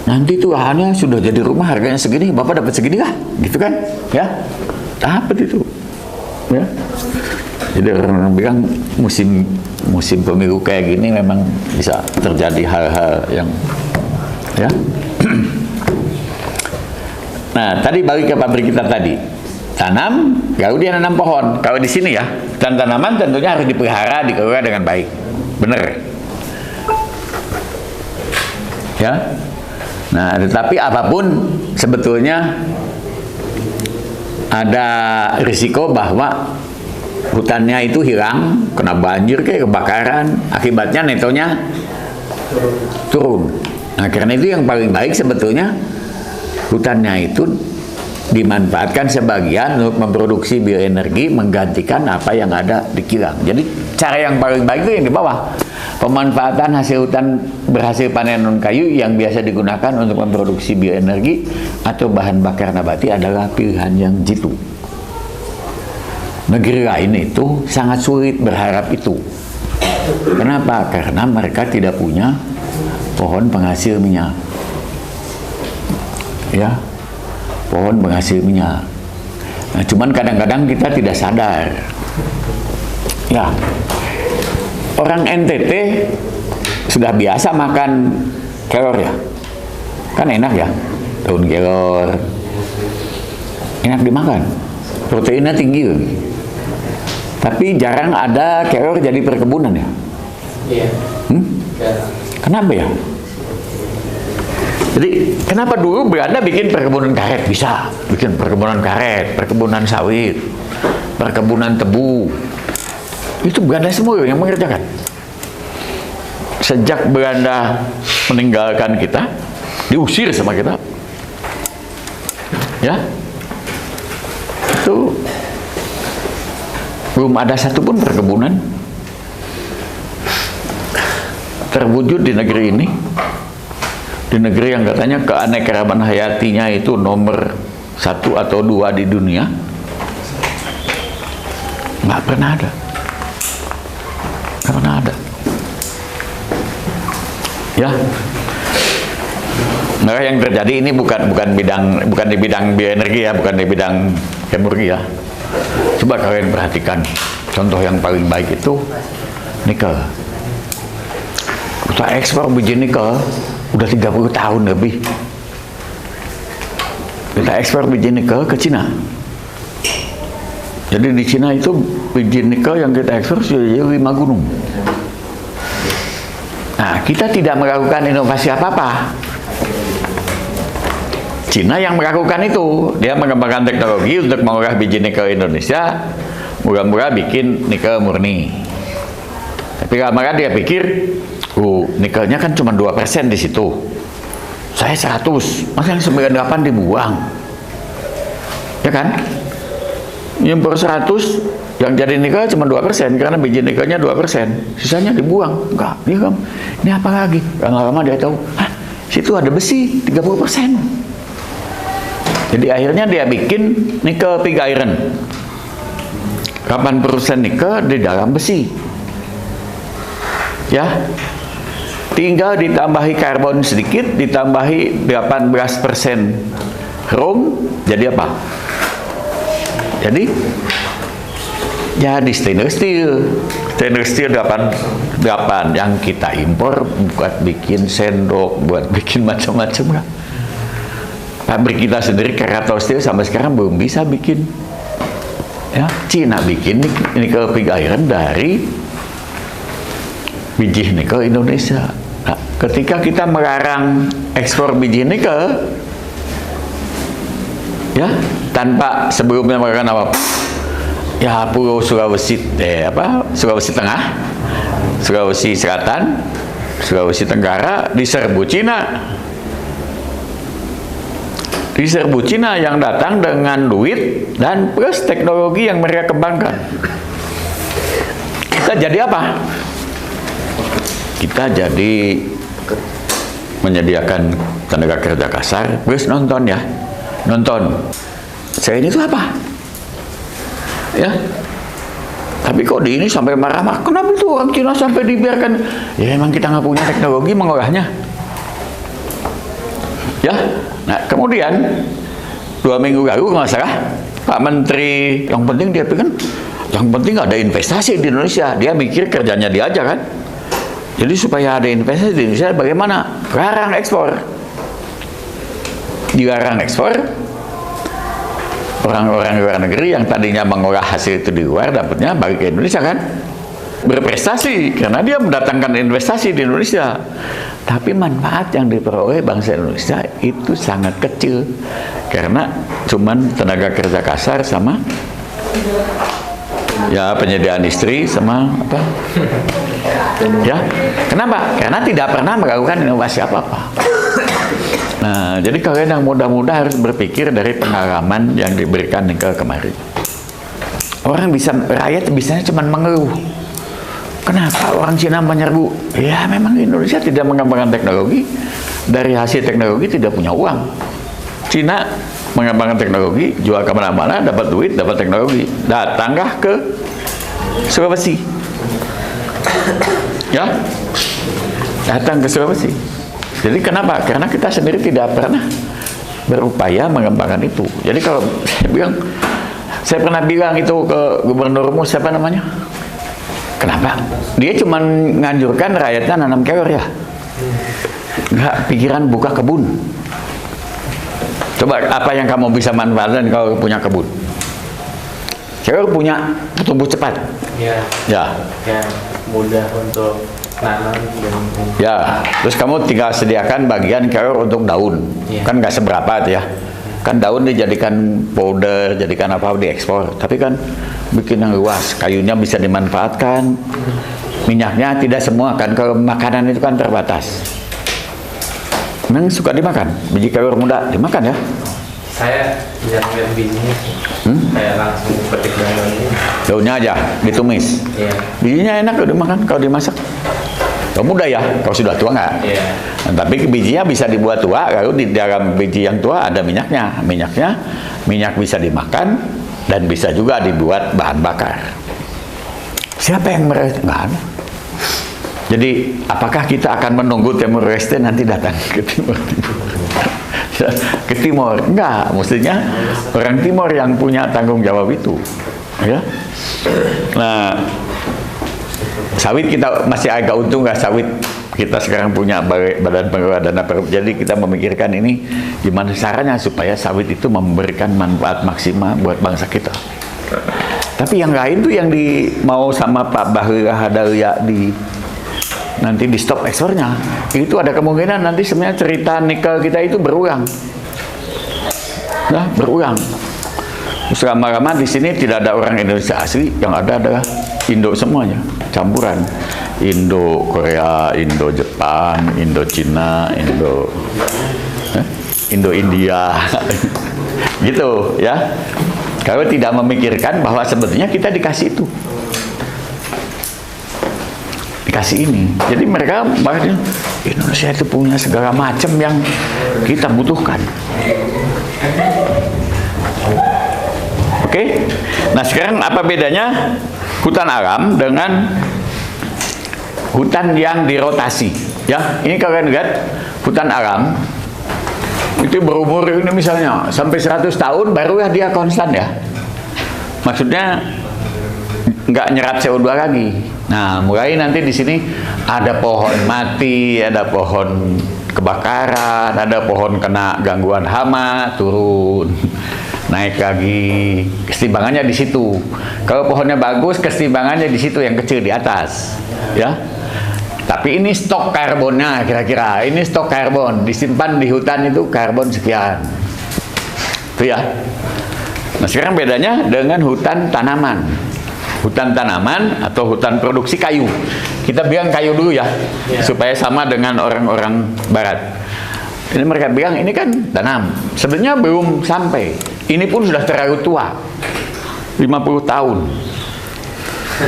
Nanti tuh lahannya sudah jadi rumah, harganya segini, Bapak dapat segini lah. Gitu kan? Ya. Dapat itu, ya. Jadi orang bilang musim pemilu kayak gini memang bisa terjadi hal-hal yang, ya. Nah, tadi balik ke pabrik kita tadi, tanam, kalau dia nanam pohon, kalau di sini ya, dan tanaman tentunya harus dipelihara, dikelola dengan baik, bener, ya. Nah, tetapi apapun sebetulnya ada risiko bahwa hutannya itu hilang, kena banjir kayak kebakaran, akibatnya netonya turun. Nah, karena itu yang paling baik sebetulnya hutannya itu dimanfaatkan sebagian untuk memproduksi bioenergi, menggantikan apa yang ada di kilang. Jadi cara yang paling baik itu yang di bawah. Pemanfaatan hasil hutan berhasil panen non kayu yang biasa digunakan untuk memproduksi bioenergi atau bahan bakar nabati adalah pilihan yang jitu. Negeri lain itu sangat sulit berharap itu. Kenapa? Karena mereka tidak punya pohon penghasil minyak. Ya, pohon penghasil minyak. Nah, cuman kadang-kadang kita tidak sadar. Ya. Orang NTT sudah biasa makan kelor ya, kan enak ya, daun kelor, enak dimakan, proteinnya tinggi loh. Tapi jarang ada kelor jadi perkebunan ya.
Iya.
Kenapa ya? Jadi kenapa dulu Belanda bikin perkebunan karet? Bisa bikin perkebunan karet, perkebunan sawit, perkebunan tebu. Itu Belanda semua yang mengerjakan. Sejak Belanda meninggalkan kita, diusir sama kita, ya, itu belum ada satupun perkebunan terwujud di negeri ini, di negeri yang katanya keanekaragaman hayatinya itu nomor 1 atau 2 di dunia. Nggak pernah ada. Karena ada, ya. Nah, yang terjadi ini bukan di bidang bioenergi ya, bukan di bidang kemurni ya. Coba kalian perhatikan, contoh yang paling baik itu nikel. Kita ekspor biji nikel udah 30 tahun lebih. Kita ekspor biji nikel ke Cina. Jadi di Cina itu biji nikel yang kita ekspor sudah jadi 5 gunung. Nah, kita tidak melakukan inovasi apa-apa. Cina yang melakukan itu, dia mengembangkan teknologi untuk mengolah biji nikel Indonesia, murah-murah bikin nikel murni. Tapi lama-lama dia pikir, nikelnya kan cuma 2% di situ. Saya 100, masa yang 98 dibuang? Ya kan? Nyimpur 100, yang jadi nikel cuma 2%, karena biji nikelnya 2%. Sisanya dibuang. Enggak, dia kan, ini apa lagi? Lama-lama dia tahu, situ ada besi, 30%. Jadi akhirnya dia bikin nikel pig iron. 80% nikel di dalam besi. Ya, tinggal ditambahi karbon sedikit, ditambahi 18% chrome, jadi apa? Jadi stainless steel 8 yang kita impor buat bikin sendok, buat bikin macam-macam lah. Pabrik kita sendiri Krakatau Steel sampai sekarang belum bisa bikin. Ya, Cina bikin nikel pig iron dari biji nikel Indonesia. Nah, ketika kita melarang ekspor biji nikel, ya, tanpa sebelumnya melakukan apa? Ya, Pulau Sulawesi, Sulawesi Tengah, Sulawesi Selatan, Sulawesi Tenggara diserbu Cina. Diserbu Cina yang datang dengan duit dan plus teknologi yang mereka kembangkan. Kita jadi apa? Kita jadi menyediakan tenaga kerja kasar plus nonton ya. Nonton. Saya ini tuh apa? Ya. Tapi kok di ini sampai marah-marah. Kenapa itu orang Cina sampai dibiarkan? Ya emang kita nggak punya teknologi mengolahnya. Ya. Nah, kemudian 2 minggu lalu nggak salah Pak Menteri, yang penting dia pikir, yang penting ada investasi di Indonesia. Dia mikir kerjanya dia aja kan. Jadi supaya ada investasi di Indonesia bagaimana? Larang ekspor. Dilarang ekspor. Orang-orang luar negeri yang tadinya mengolah hasil itu di luar dapatnya balik ke Indonesia kan? Berprestasi karena dia mendatangkan investasi di Indonesia. Tapi manfaat yang diperoleh bangsa Indonesia itu sangat kecil karena cuman tenaga kerja kasar sama ya penyediaan istri sama apa? Ya, kenapa? Karena tidak pernah melakukan inovasi apa-apa. Nah, jadi kalian yang muda-muda harus berpikir dari pengalaman yang diberikan nikel kemarin. Orang bisa, rakyat bisanya cuma mengeluh. Kenapa orang Cina menyerbu? Ya, memang Indonesia tidak mengembangkan teknologi. Dari hasil teknologi tidak punya uang. Cina mengembangkan teknologi, jual kemana-mana, dapat duit, dapat teknologi. Datanggah ke Sulawesi? Ya, datang ke Sulawesi. Jadi kenapa? Karena kita sendiri tidak pernah berupaya mengembangkan itu. Jadi kalau saya pernah bilang itu ke gubernurmu, siapa namanya? Kenapa? Dia cuma nganjurkan rakyatnya nanam kelor ya. Enggak pikiran buka kebun. Coba apa yang kamu bisa manfaatkan kalau punya kebun? Kelor punya tumbuh cepat.
Ya.
Ya.
Ya, mudah untuk nanam dan
ya, terus kamu tinggal sediakan bagian kelor untuk daun.
Ya.
Kan nggak seberapa tuh ya. Kan daun dijadikan powder, jadikan apa diekspor. Tapi kan bikin yang luas, kayunya bisa dimanfaatkan. Minyaknya tidak semua kan, kalau makanan itu kan terbatas. Memang suka dimakan, biji kelor muda dimakan ya.
saya jarang lihat bijinya sih. Saya langsung petik daunnya.
Daunnya aja ditumis.
Iya.
Bijinya enak kalau dimakan, kalau dimasak. Kalau muda ya, kalau sudah tua nggak.
Iya.
Nah, tapi bijinya bisa dibuat tua, lalu di dalam biji yang tua ada minyaknya. Minyak bisa dimakan dan bisa juga dibuat bahan bakar. Siapa yang merespon? Nggak ada. Jadi, apakah kita akan menunggu Timur Leste nanti datang ke Timur? Ke Timur? Enggak, mestinya orang Timur yang punya tanggung jawab itu. Ya. Nah, sawit kita masih agak untung nggak sawit. Kita sekarang punya badan pengelola dana jadi kita memikirkan ini gimana caranya supaya sawit itu memberikan manfaat maksimal buat bangsa kita. Tapi yang lain tuh yang mau sama Pak Bahlil Lahadalia nanti di stop ekspornya, itu ada kemungkinan nanti sebenarnya cerita nikel kita itu berulang. Nah, berulang. Selama-lama di sini tidak ada orang Indonesia asli, yang ada adalah Indo semuanya, campuran. Indo Korea, Indo Jepang, Indo Cina, Indo India. Gitu ya. Kalau tidak memikirkan bahwa sebetulnya kita dikasih itu. Dikasih ini. Jadi mereka bahkan Indonesia itu punya segala macam yang kita butuhkan. Oke. Nah, sekarang apa bedanya hutan alam dengan hutan yang dirotasi? Ya, ini kalian lihat hutan alam itu berumur ini misalnya sampai 100 tahun baru ya dia konstan ya. Maksudnya nggak nyerap CO2 lagi. Nah, mulai nanti di sini ada pohon mati, ada pohon kebakaran, ada pohon kena gangguan hama, turun, naik lagi. Keseimbangannya di situ. Kalau pohonnya bagus, keseimbangannya di situ, yang kecil di atas, ya. Tapi ini stok karbonnya kira-kira. Ini stok karbon disimpan di hutan itu karbon sekian. Itu ya. Nah, sekarang bedanya dengan hutan tanaman. Hutan tanaman atau hutan produksi kayu. Kita bilang kayu dulu ya, supaya sama dengan orang-orang barat. Ini mereka bilang ini kan tanam. Sebenarnya belum sampai. Ini pun sudah terlalu tua. 50 tahun.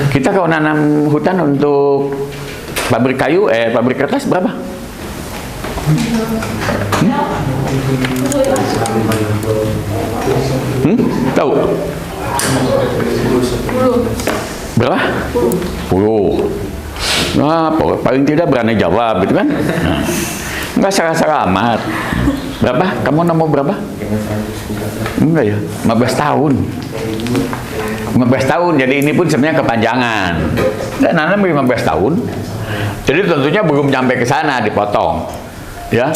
Kita kalau nanam hutan untuk pabrik kayu, pabrik kertas berapa? Tahu? Berapa? 10. Nah, paling tidak berani jawab, gitu kan? Nah, nggak salah-salah amat. Berapa? Kamu nemu berapa? Enggak ya, 15 tahun. 15 tahun, jadi ini pun sebenarnya kepanjangan. Dan nanam 15 tahun. Jadi tentunya belum sampai ke sana, dipotong. Ya.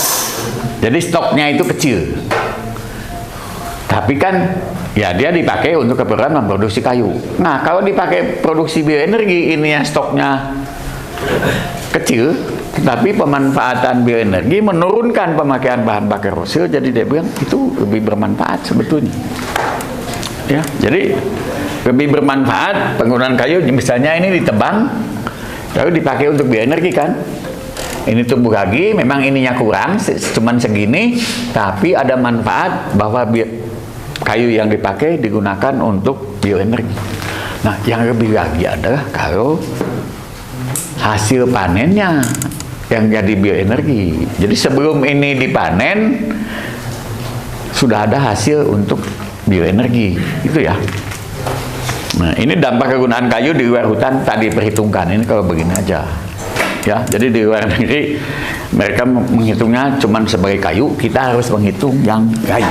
Jadi stoknya itu kecil. Tapi kan ya dia dipakai untuk keperluan memproduksi kayu. Nah, kalau dipakai produksi bioenergi, ini ya stoknya kecil, tapi pemanfaatan bioenergi menurunkan pemakaian bahan bakar fosil, jadi dia bilang itu lebih bermanfaat sebetulnya. Ya, jadi lebih bermanfaat penggunaan kayu, misalnya ini ditebang, lalu dipakai untuk bioenergi kan. Ini tumbuh lagi, memang ininya kurang, cuman segini, tapi ada manfaat bahwa kayu yang dipakai digunakan untuk bioenergi. Nah, yang lebih lagi adalah kalau hasil panennya yang jadi bioenergi. Jadi sebelum ini dipanen sudah ada hasil untuk bioenergi, itu ya. Nah, ini dampak kegunaan kayu di luar hutan tadi perhitungkan. Ini kalau begini aja. Ya, jadi di luar negeri mereka menghitungnya cuman sebagai kayu, kita harus menghitung yang lain.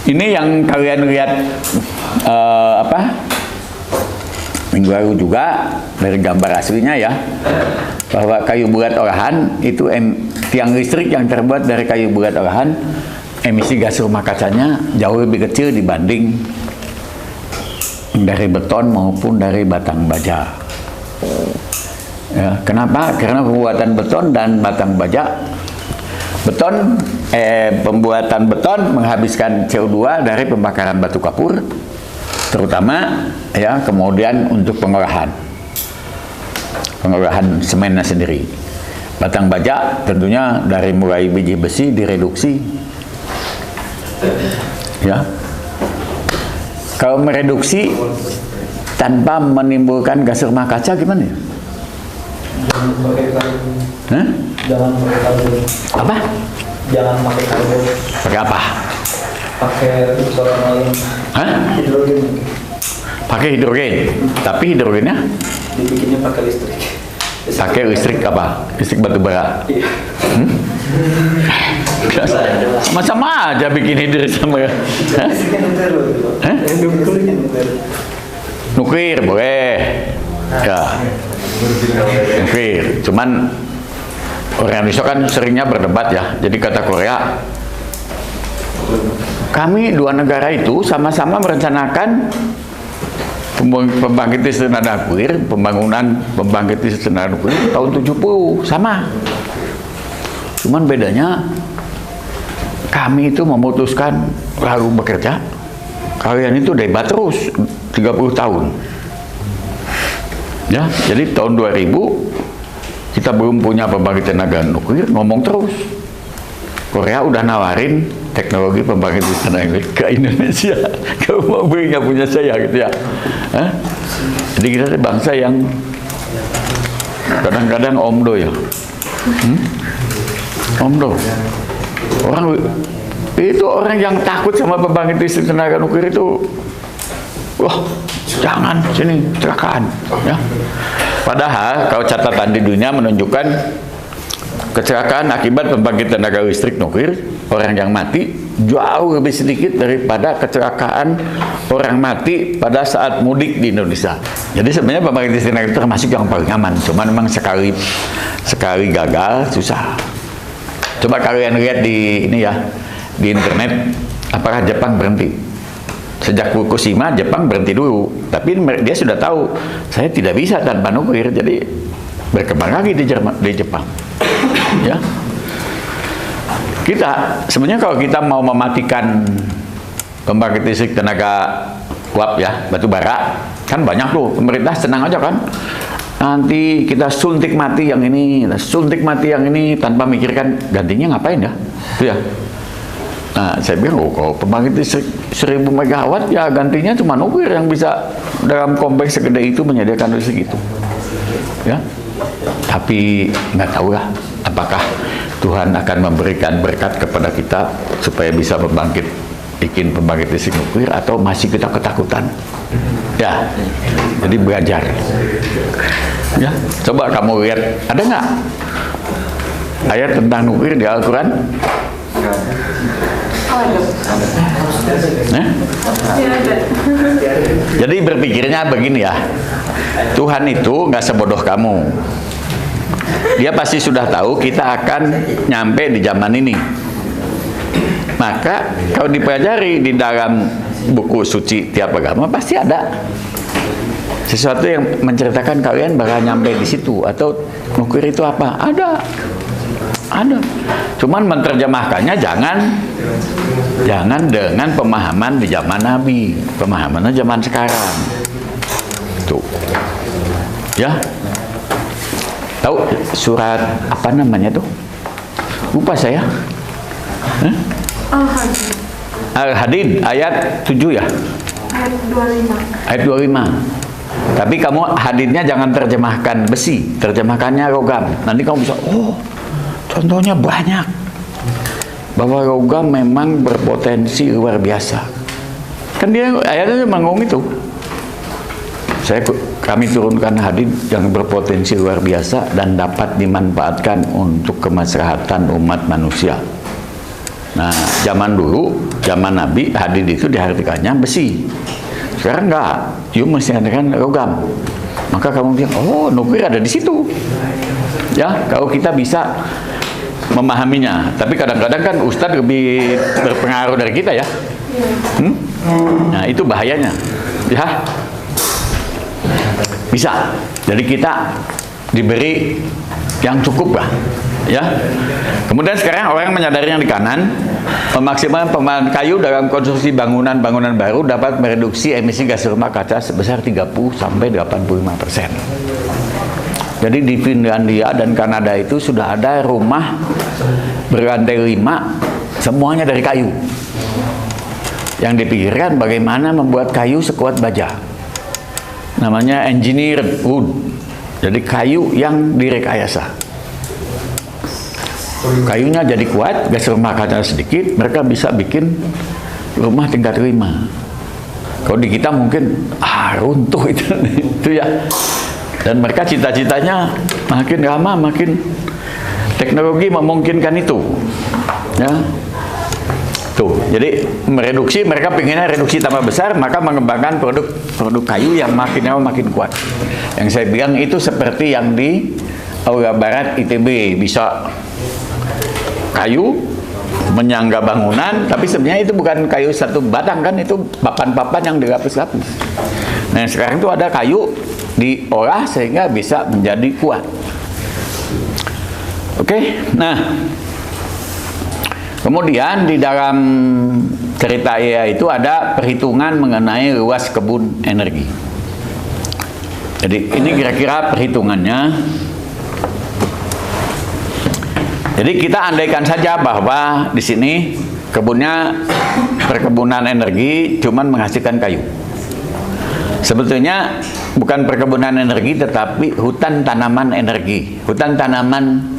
Ini yang kalian lihat minggu lalu juga dari gambar aslinya ya, bahwa kayu bulat olahan itu tiang listrik yang terbuat dari kayu bulat olahan, emisi gas rumah kacanya jauh lebih kecil dibanding dari beton maupun dari batang baja. Ya, kenapa? Karena pembuatan beton dan batang baja, pembuatan beton menghabiskan CO2 dari pembakaran batu kapur, terutama ya, kemudian untuk pengolahan semennya sendiri. Batang baja tentunya dari mulai biji besi direduksi. Ya, kalau mereduksi tanpa menimbulkan gas rumah kaca gimana ya?
Jangan pakai karbon.
Hah?
Jangan pakai karbon.
Apa?
Jangan pakai karbon.
Pakai apa?
Pakai bahan lain.
Hah?
Hidrogen.
Pakai hidrogen. Tapi hidrogennya
Dibikinnya pakai listrik.
pakai listrik apa? Listrik batu bara. Sama-sama aja bikin hidrogen sama. Hah? Hah? Nuklir boleh. Ya. Nuklir. Cuman orang Indonesia kan seringnya berdebat ya. Jadi kata Korea, kami dua negara itu sama-sama merencanakan pembangkit listrik tenaga nuklir, pembangunan pembangkit listrik tenaga nuklir tahun 70 sama. Cuman bedanya kami itu memutuskan lalu bekerja, kalian itu debat terus 30 tahun. Ya, jadi tahun 2000 kita belum punya pembangkit tenaga nuklir, ngomong terus. Korea udah nawarin teknologi pembangkit tenaga nuklir ke Indonesia. Kamu mau beli nggak punya saya gitu ya? Hah? Jadi kita bangsa yang kadang-kadang omdo ya. Omdo. Orang yang takut sama pembangkit listrik tenaga nuklir itu, wah, jangan sini kecelakaan ya. Padahal kalau catatan di dunia menunjukkan kecelakaan akibat pembangkit tenaga listrik nuklir, orang yang mati jauh lebih sedikit daripada kecelakaan orang mati pada saat mudik di Indonesia. Jadi sebenarnya pembangkit listrik tenaga itu termasuk yang paling aman, cuman memang sekali gagal susah. Coba kalian lihat di ini ya, di internet, apakah Jepang berhenti? Sejak Fukushima Jepang berhenti dulu, tapi dia sudah tahu saya tidak bisa tanpa nuklir, jadi berkembang lagi di Jepang. Ya, kita sebenarnya kalau kita mau mematikan pembangkit listrik tenaga uap ya, batu bara, kan banyak tuh, pemerintah senang aja kan. Nanti kita suntik mati yang ini, suntik mati yang ini tanpa mikirkan gantinya ngapain ya, itu ya. Nah, saya bilang, kalau pembangkit listrik 1000 megawatt ya gantinya cuma nuklir yang bisa dalam kompleks segede itu menyediakan listrik itu. Ya. Tapi nggak tahu lah apakah Tuhan akan memberikan berkat kepada kita supaya bisa bikin pembangkit listrik nuklir, atau masih kita ketakutan. Ya. Jadi belajar. Ya, coba kamu lihat, ada nggak ayat tentang nuklir di Al-Quran? Jadi berpikirnya begini ya, Tuhan itu nggak sebodoh kamu. Dia pasti sudah tahu kita akan nyampe di zaman ini. Maka kalau dipelajari di dalam buku suci tiap agama pasti ada sesuatu yang menceritakan kalian bakal nyampe di situ, atau nuklir itu apa? Ada. Cuman menerjemahkannya jangan dengan pemahaman di zaman Nabi, pemahamannya zaman sekarang. Tuh. Ya. Tahu surat apa namanya tuh? Lupa saya. Al-Hadid ayat 7 ya?
Ayat 25.
Ayat 25. Tapi kamu hadidnya jangan terjemahkan besi, terjemahkannya logam. Nanti kamu bisa, oh, contohnya banyak. Bahwa logam memang berpotensi luar biasa. Kan dia ayatnya mengomong itu. Kami turunkan hadid yang berpotensi luar biasa dan dapat dimanfaatkan untuk kemaslahatan umat manusia. Nah, zaman dulu, zaman Nabi, hadid itu diartikannya besi. Sekarang enggak, you mesti artikan logam. Maka kamu bilang, oh, nuklir ada di situ. Ya, kalau kita bisa memahaminya. Tapi kadang-kadang kan Ustadz lebih berpengaruh dari kita ya. Nah, itu bahayanya. Ya. Bisa. Jadi kita diberi yang cukup lah. Ya. Kemudian sekarang orang menyadari yang di kanan, memaksimalkan pemakaian kayu dalam konstruksi bangunan-bangunan baru dapat mereduksi emisi gas rumah kaca sebesar 30–85%. Jadi di Finlandia dan Kanada itu sudah ada rumah berlantai 5 semuanya dari kayu. Yang dipikirkan bagaimana membuat kayu sekuat baja. Namanya engineered wood. Jadi kayu yang direkayasa. Kayunya jadi kuat, gas rumah kaca sedikit, mereka bisa bikin rumah tingkat 5. Kalau di kita mungkin runtuh itu ya. Dan mereka cita-citanya makin lama makin teknologi memungkinkan itu. Ya. Tuh, jadi mereduksi, mereka pengennya reduksi tambah besar, maka mengembangkan produk kayu yang makin lama makin kuat. Yang saya bilang itu seperti yang di Aula Barat ITB, bisa kayu menyangga bangunan, tapi sebenarnya itu bukan kayu satu batang kan, itu papan-papan yang dilapis-lapis. Nah, sekarang itu ada kayu diolah sehingga bisa menjadi kuat. Oke, nah kemudian di dalam Cerita IEA itu ada perhitungan mengenai luas kebun energi. Jadi ini kira-kira perhitungannya. Jadi kita andaikan saja bahwa di sini kebunnya perkebunan energi cuman menghasilkan kayu. Sebetulnya bukan perkebunan energi tetapi hutan tanaman energi. Hutan tanaman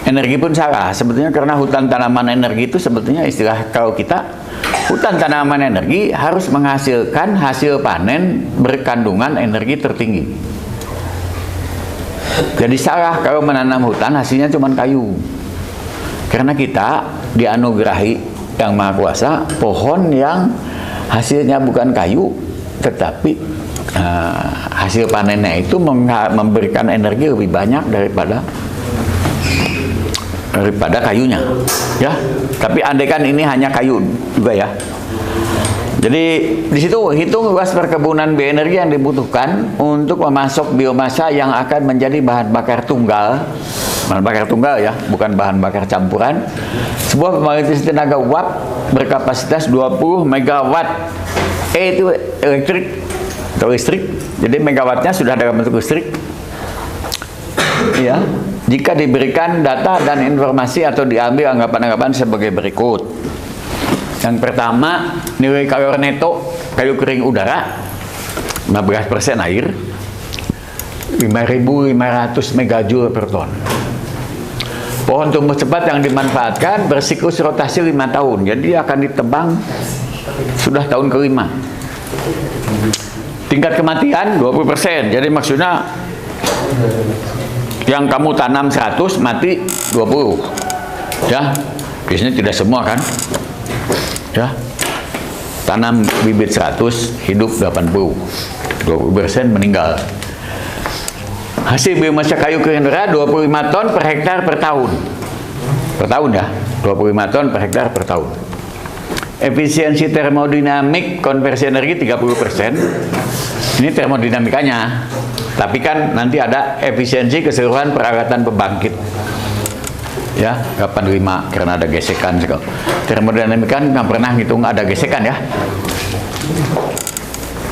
energi pun salah sebetulnya, karena hutan tanaman energi itu sebetulnya istilah kalau kita, hutan tanaman energi harus menghasilkan hasil panen berkandungan energi tertinggi. Jadi salah kalau menanam hutan hasilnya cuma kayu. Karena kita dianugerahi Yang Maha Kuasa pohon yang hasilnya bukan kayu tetapi hasil panennya itu memberikan energi lebih banyak daripada kayunya, ya. Tapi andaikan ini hanya kayu juga ya. Jadi di situ hitung luas perkebunan bioenergi yang dibutuhkan untuk memasok biomasa yang akan menjadi bahan bakar tunggal. Bahan bakar tunggal ya, bukan bahan bakar campuran. Sebuah pembangkit listrik tenaga uap berkapasitas 20 megawatt. Itu elektrik atau listrik. Jadi megawattnya sudah dalam bentuk listrik. Ya, jika diberikan data dan informasi atau diambil anggapan-anggapan sebagai berikut. Yang pertama, nilai kalori neto kayu kering udara 15% air 5.500 megajoule per ton. Pohon tumbuh cepat yang dimanfaatkan bersiklus rotasi 5 tahun. Jadi akan ditebang sudah tahun ke-5. Tingkat kematian 20%. Jadi maksudnya yang kamu tanam 100 mati 20. Ya. Biasanya tidak semua kan? Ya, tanam bibit 100 hidup 80, 20% meninggal. Hasil biomasa kayu kering udara 25 ton per hektar per tahun. Per tahun ya, 25 ton per hektar per tahun. Efisiensi termodinamik konversi energi 30%. Ini termodinamikanya. Tapi kan nanti ada efisiensi keseluruhan peralatan pembangkit. Ya, 85 karena ada gesekan. Termodinamika kan nggak pernah ngitung ada gesekan ya.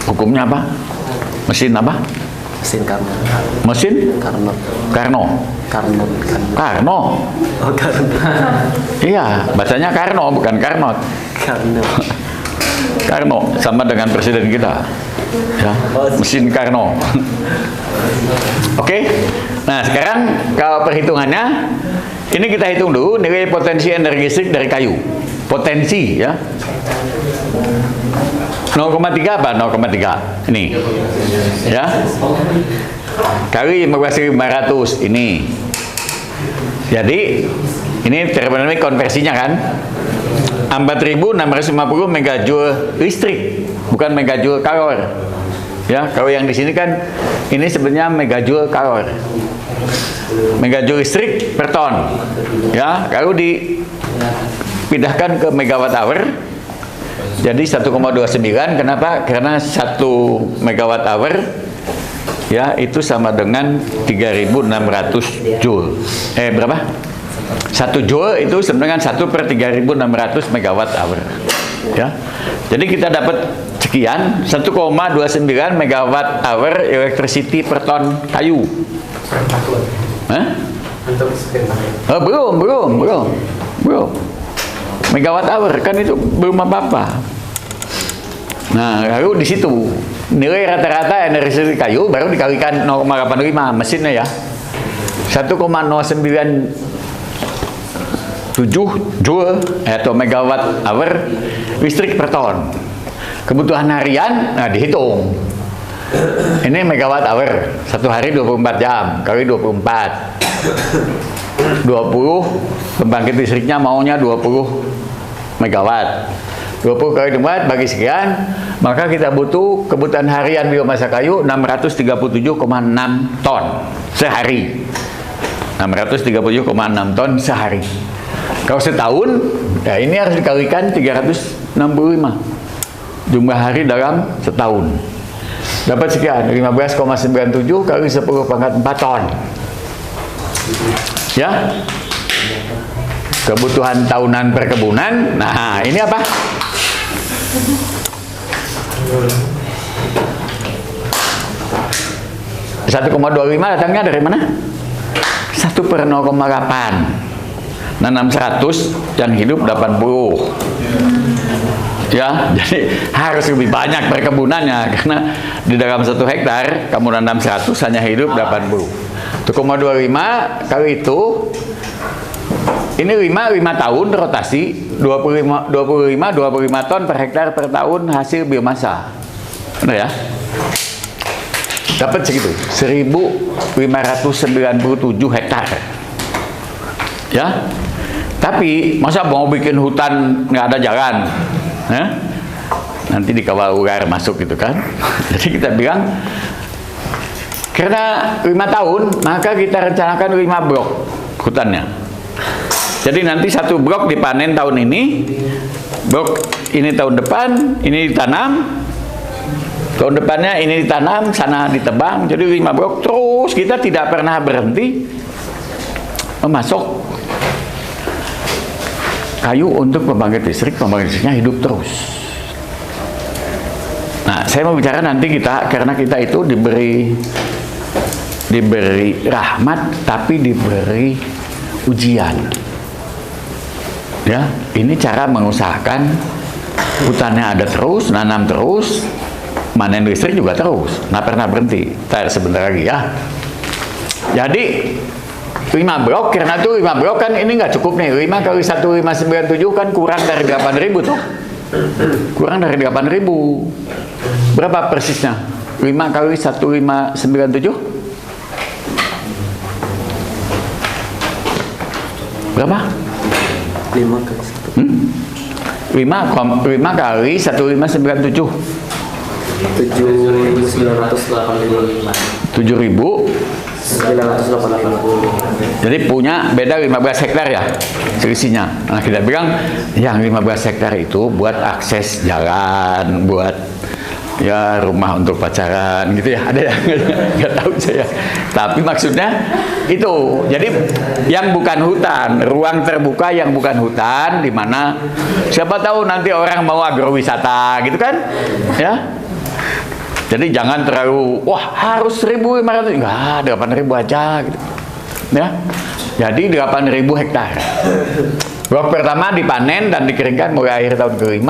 Hukumnya apa? Mesin apa?
Mesin Karno.
Mesin?
Karno.
Karno.
Karno.
Karno.
Oh, Karno.
Iya, bacanya Karno bukan Karnot.
Karno.
Karno sama dengan presiden kita. Ya, mesin Karno. Oke. Nah, sekarang kalau perhitungannya ini kita hitung dulu nilai potensi energi listrik dari kayu. Potensi ya. 0,3 apa? 0,3. Ini. Ya. Kali 15.500 ini. Jadi ini termodinamik konversinya kan. 4.650 megajoule listrik, bukan megajoule kalor. Ya, kalau yang di sini kan ini sebenarnya megajoule kalor. Megajoule listrik per ton. Ya, kalau dipindahkan ke megawatt hour jadi 1,29. Kenapa? Karena 1 megawatt hour ya itu sama dengan 3.600 joule. Berapa? 1 joule itu sama dengan 1 per 3.600 megawatt hour. Ya. Jadi kita dapat sekian 1,29 megawatt hour electricity per ton kayu. Hah? Oh, belum. Megawatt hour kan itu belum apa-apa. Nah, lalu di situ nilai rata-rata energi kayu baru dikalikan 0,85 mesinnya ya. 1,097 joule atau megawatt hour listrik per ton. Kebutuhan harian, nah dihitung. Ini megawatt hour, 1 hari 24 jam, kali 24. 20, pembangkit listriknya maunya 20 megawatt. 20 kali 24 bagi sekian, maka kita butuh kebutuhan harian biomasa kayu 637,6 ton sehari. 637,6 ton sehari. Kalau setahun, ya ini harus dikalikan 365 jumlah hari dalam setahun. Dapat sekian, 15,97 kali 10 pangkat 4 ton. Ya, kebutuhan tahunan perkebunan. Nah, ini apa? ...1,25 datangnya dari mana? 1/0,8. Nanam 100, yang hidup 80. Ya, jadi harus lebih banyak perkebunannya, karena di dalam 1 hektar kamu nanam 100, hanya hidup 80. 1,25 kali itu, ini 5 tahun rotasi, 25 ton per hektar per tahun hasil biomasa. Benar ya? Dapat segitu, 1.597 hektar. Ya, tapi masa mau bikin hutan nggak ada jalan? Nanti dikawal ular masuk gitu kan? Jadi kita bilang, karena 5 tahun, maka kita rencanakan 5 blok hutannya. Jadi nanti 1 blok dipanen tahun ini, blok ini tahun depan, ini ditanam. Tahun depannya ini ditanam, sana ditebang, jadi 5 blok terus. Kita tidak pernah berhenti memasok kayu untuk pembangkit listrik. Pembangkit listriknya hidup terus. Nah, saya mau bicara nanti kita, karena kita itu diberi rahmat, tapi diberi ujian. Ya, ini cara mengusahakan hutannya ada terus, nanam terus, manen listrik juga terus, nggak pernah berhenti. Ntar sebentar lagi ya. Jadi 5 blok, karena itu 5 blok kan ini nggak cukup nih. 5 kali 1.597 kan kurang dari 8.000 tuh. Kurang dari 8.000. Berapa persisnya? 5 kali 1.597? Berapa?
5 kali 1.
5 kali 1.597. 7.980. Jadi punya beda 15 hektar ya selisihnya. Nah, kita bilang yang 15 hektar itu buat akses jalan, buat ya rumah untuk pacaran gitu ya. Ada yang nggak tahu saya. Tapi maksudnya itu. Jadi yang bukan hutan, ruang terbuka yang bukan hutan, di mana siapa tahu nanti orang mau agrowisata gitu kan? Ya. Jadi jangan terlalu, wah harus 1.500, enggak, 8.000 aja gitu. Ya. Jadi 8.000 hektar. Blok pertama dipanen dan dikeringkan mulai akhir tahun ke-5,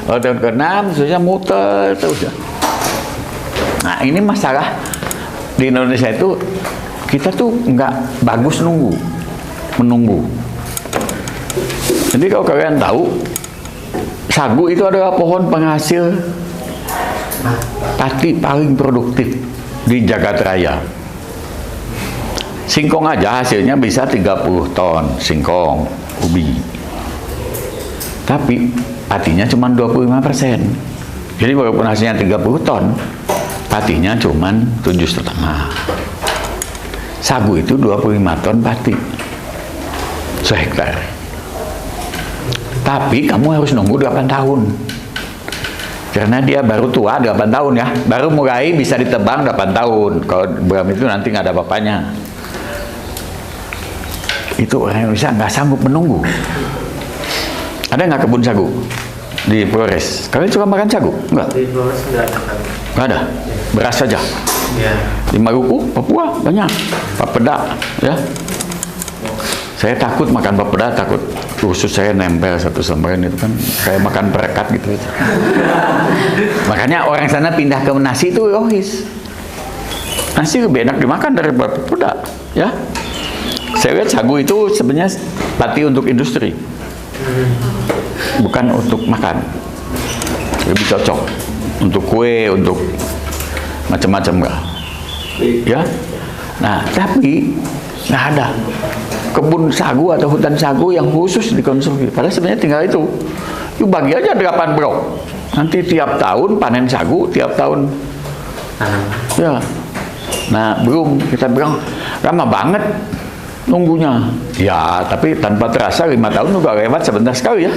tahun ke-6, seterusnya muter terus. Nah, ini masalah di Indonesia itu, kita tuh nggak bagus menunggu. Jadi kalau kalian tahu, sagu itu adalah pohon penghasil pati paling produktif di jagat raya. Singkong aja hasilnya bisa 30 ton singkong ubi, tapi patinya cuma 25%. Jadi walaupun hasilnya 30 ton, patinya cuma 7,5. Sagu itu 25 ton pati sehektar, tapi kamu harus nunggu 8 tahun. Karena dia baru tua 8 tahun ya, baru mulai bisa ditebang 8 tahun. Kalau belum itu nanti nggak ada bapaknya. Itu orang Indonesia nggak sanggup menunggu. Ada nggak kebun sagu di Flores? Kalian suka makan sagu? Enggak?
Di Flores nggak ada.
Beras saja.
Ya.
Di Maluku, Papua banyak. Papeda, ya. Saya takut makan papeda, takut usus saya nempel satu sama lain, itu kan kayak makan perekat gitu. Makanya orang sana pindah ke nasi itu rohis. Nasi lebih enak dimakan daripada papeda, ya. Saya lihat sagu itu sebenarnya pati untuk industri, bukan untuk makan. Lebih cocok untuk kue, untuk macam-macam lah, ya. Nah, tapi nggak ada kebun sagu atau hutan sagu yang khusus dikonsumsi. Padahal sebenarnya tinggal itu. Yuk bagi aja 8 blok. Nanti tiap tahun panen sagu, tiap tahun. Ya. Nah, belum kita bilang lama banget nunggunya. Ya, tapi tanpa terasa 5 tahun juga lewat sebentar sekali ya.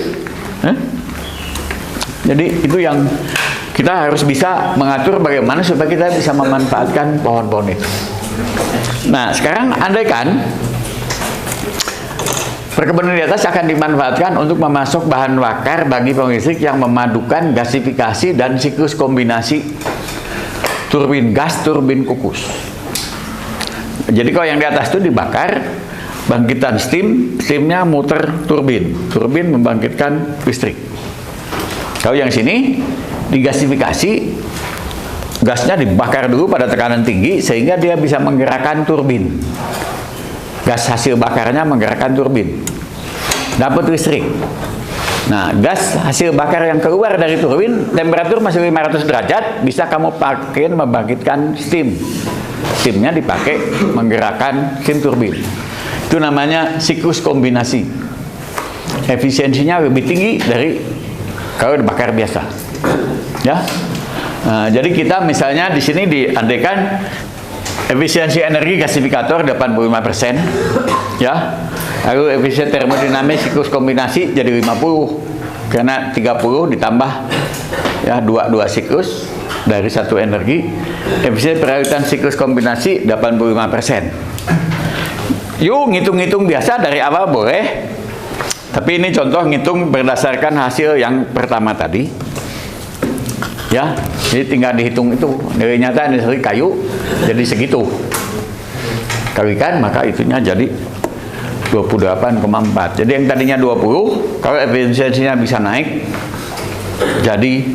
Jadi itu yang kita harus bisa mengatur bagaimana supaya kita bisa memanfaatkan pohon-pohon itu. Nah, sekarang andaikan Perkebunan di atas akan dimanfaatkan untuk memasok bahan bakar bagi pengistrik yang memadukan gasifikasi dan siklus kombinasi turbin gas, turbin kukus. Jadi kalau yang di atas itu dibakar, bangkitan steam, steamnya muter turbin, turbin membangkitkan listrik. Kalau yang sini digasifikasi, gasnya dibakar dulu pada tekanan tinggi sehingga dia bisa menggerakkan turbin. Gas hasil bakarnya menggerakkan turbin, dapat listrik. Nah, gas hasil bakar yang keluar dari turbin, temperatur masih 500 derajat, bisa kamu pakai membangkitkan steam. Steamnya dipakai menggerakkan steam turbin. Itu namanya siklus kombinasi. Efisiensinya lebih tinggi dari kalau dibakar biasa. Ya. Nah, jadi kita misalnya di sini diandaikan efisiensi energi gasifikator 85%, ya. Lalu efisiensi termodinamis siklus kombinasi jadi 50, karena 30 ditambah ya dua siklus dari satu energi. Efisiensi peralitan siklus kombinasi 85%. Yuk ngitung-ngitung biasa dari awal boleh, tapi ini contoh ngitung berdasarkan hasil yang pertama tadi. Ya, jadi tinggal dihitung itu nilai nyata dari kayu jadi segitu, kalikan maka itunya jadi 28,4. Jadi yang tadinya 20, kalau efisiensinya bisa naik jadi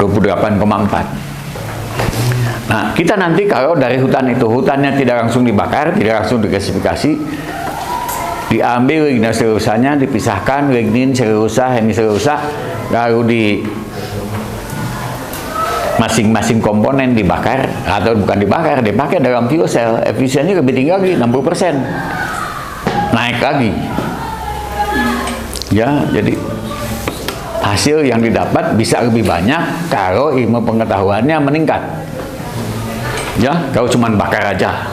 28,4. Nah, kita nanti kalau dari hutan itu, hutannya tidak langsung dibakar, tidak langsung digasifikasi, diambil lignin selulosanya, dipisahkan lignin, selulosa, hemiselulosa, lalu di masing-masing komponen dibakar, atau bukan dibakar, dipakai dalam fuel cell. Efisiennya lebih tinggi lagi, 60%, naik lagi. Ya, jadi hasil yang didapat bisa lebih banyak kalau ilmu pengetahuannya meningkat. Ya, kalau cuma bakar aja.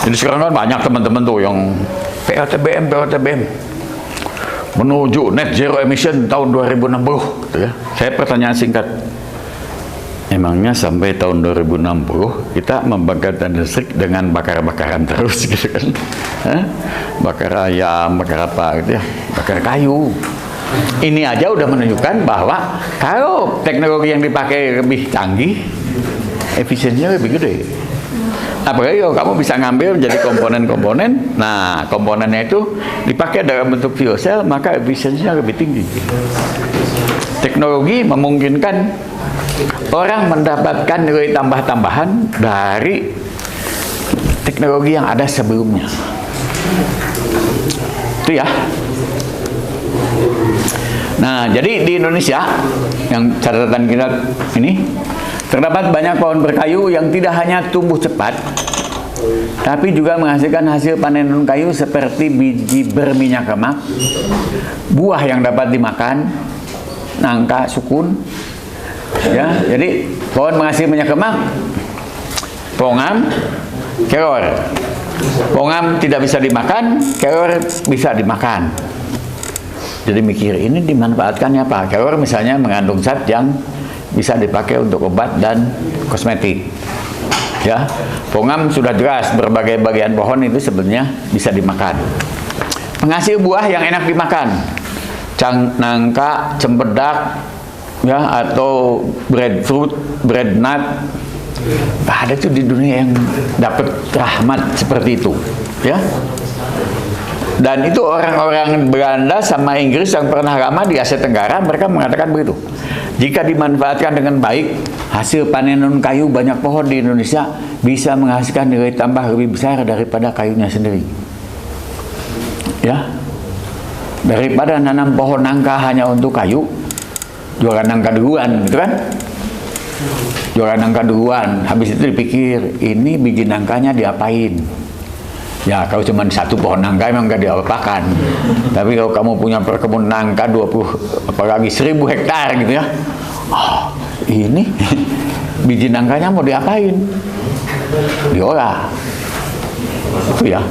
Jadi sekarang kan banyak teman-teman tuh yang PLTBM menuju net zero emission tahun 2060 gitu ya. Saya pertanyaan singkat, emangnya sampai tahun 2060 kita membangkitkan listrik dengan bakar-bakaran terus gitu kan? Bakar ayam, bakar apa gitu ya, bakar kayu. Ini aja udah menunjukkan bahwa kalau teknologi yang dipakai lebih canggih, efisiensinya lebih gede. Apalagi kalau kamu bisa ngambil menjadi komponen-komponen, nah komponennya itu dipakai dalam bentuk fuel cell, maka efisiensinya lebih tinggi. Teknologi memungkinkan orang mendapatkan nilai tambah-tambahan dari teknologi yang ada sebelumnya. Itu ya. Nah, jadi di Indonesia, yang catatan kita ini, terdapat banyak pohon berkayu yang tidak hanya tumbuh cepat, tapi juga menghasilkan hasil panen non kayu seperti biji berminyak lemak, buah yang dapat dimakan, nangka, sukun. Ya, jadi pohon menghasilkan minyak lemak, pongam, kelor. Pongam tidak bisa dimakan, kelor bisa dimakan. Jadi mikir, ini dimanfaatkannya apa? Kelor misalnya mengandung zat yang bisa dipakai untuk obat dan kosmetik. Ya, pongam sudah jelas, berbagai bagian pohon itu sebenarnya bisa dimakan. Penghasil buah yang enak dimakan, nangka, cempedak, ya, atau breadfruit, bread nut. Ada tuh di dunia yang dapat rahmat seperti itu, ya. Dan itu orang-orang Belanda sama Inggris yang pernah lama di Asia Tenggara, mereka mengatakan begitu. Jika dimanfaatkan dengan baik, hasil panen non kayu banyak pohon di Indonesia bisa menghasilkan nilai tambah lebih besar daripada kayunya sendiri. Ya, daripada nanam pohon nangka hanya untuk kayu, jualan nangka duluan, gitu kan? Jualan nangka duluan, habis itu dipikir ini biji nangkanya diapain? Ya, kalau cuma satu pohon nangka memang nggak diapakan. Tapi kalau kamu punya perkebunan nangka 20, apalagi 1000 hektar gitu ya, oh, ini biji nangkanya mau diapain? Diolah. Itu ya.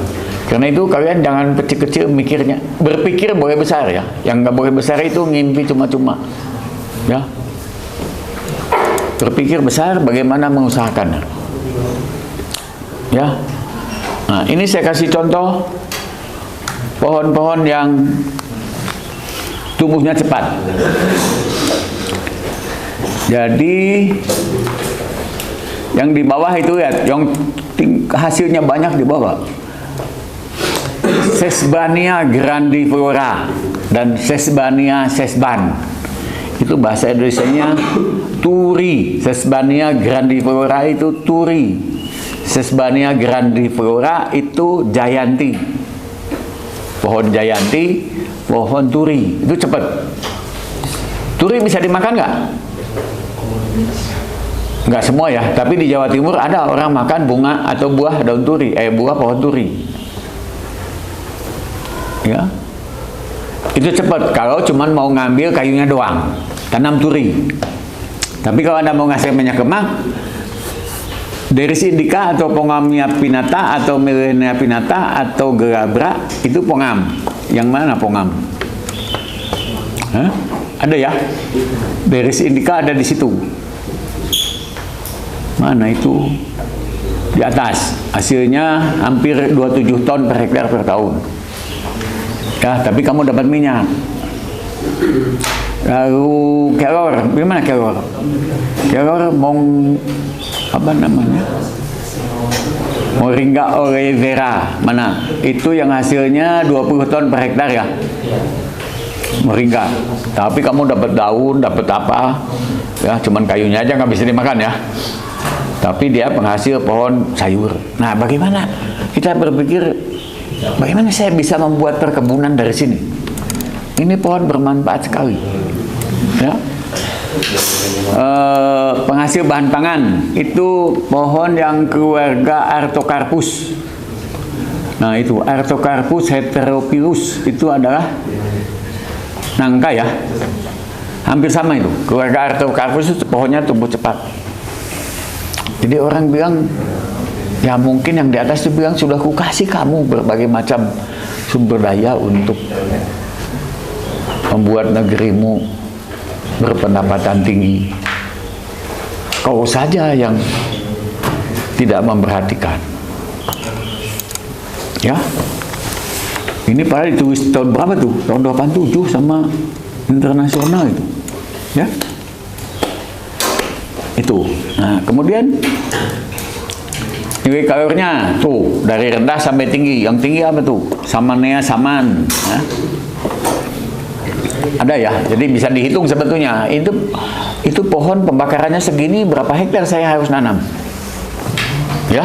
Karena itu kalian jangan kecil-kecil mikirnya. Berpikir boleh besar ya. Yang nggak boleh besar itu ngimpi cuma-cuma. Ya. Berpikir besar bagaimana mengusahakannya. Ya. Nah, ini saya kasih contoh pohon-pohon yang tumbuhnya cepat. Jadi yang di bawah itu ya, yang hasilnya banyak di bawah. Sesbania grandiflora dan Sesbania sesban. Itu bahasa Indonesianya turi. Sesbania grandiflora itu turi. Sesbania grandiflora itu jayanti. Pohon jayanti, pohon turi. Itu cepat. Turi bisa dimakan nggak? Nggak semua ya, tapi di Jawa Timur ada orang makan bunga atau buah daun turi, buah pohon turi. Ya. Itu cepat kalau cuman mau ngambil kayunya doang, tanam turi. Tapi kalau Anda mau ngasih minyak kemak, Deris indica atau Pongamia pinnata atau Millenia pinnata atau Glabra itu pongam. Yang mana pongam? Hah? Ada ya? Deris indica ada di situ. Mana itu? Di atas. Hasilnya hampir 27 ton per hektar per tahun. Ya, tapi kamu dapat minyak. Lalu kelor, gimana kelor? Kelor apa namanya? Moringa oleifera, mana? Itu yang hasilnya 20 ton per hektar ya? Moringa. Tapi kamu dapat daun, dapat apa? Ya, cuman kayunya aja nggak bisa dimakan ya. Tapi dia penghasil pohon sayur. Nah, bagaimana kita berpikir, bagaimana saya bisa membuat perkebunan dari sini? Ini pohon bermanfaat sekali. Ya. Penghasil bahan pangan itu pohon yang keluarga Artocarpus. Nah, itu Artocarpus heteropilus itu adalah nangka ya. Hampir sama itu. Keluarga Artocarpus itu pohonnya tumbuh cepat. Jadi orang bilang, ya mungkin yang di atas itu bilang, sudah kukasih kamu berbagai macam sumber daya untuk membuat negerimu berpendapatan tinggi. Kau saja yang tidak memperhatikan. Ya, ini padahal ditulis tahun berapa tuh? Tahun 87 sama internasional itu. Ya, itu. Nah, kemudian nilai kalorinya tuh dari rendah sampai tinggi. Yang tinggi apa tuh? Samanea saman. Ya. Ada ya, jadi bisa dihitung sebetulnya. Itu pohon pembakarannya segini, berapa hektar saya harus nanam? Ya.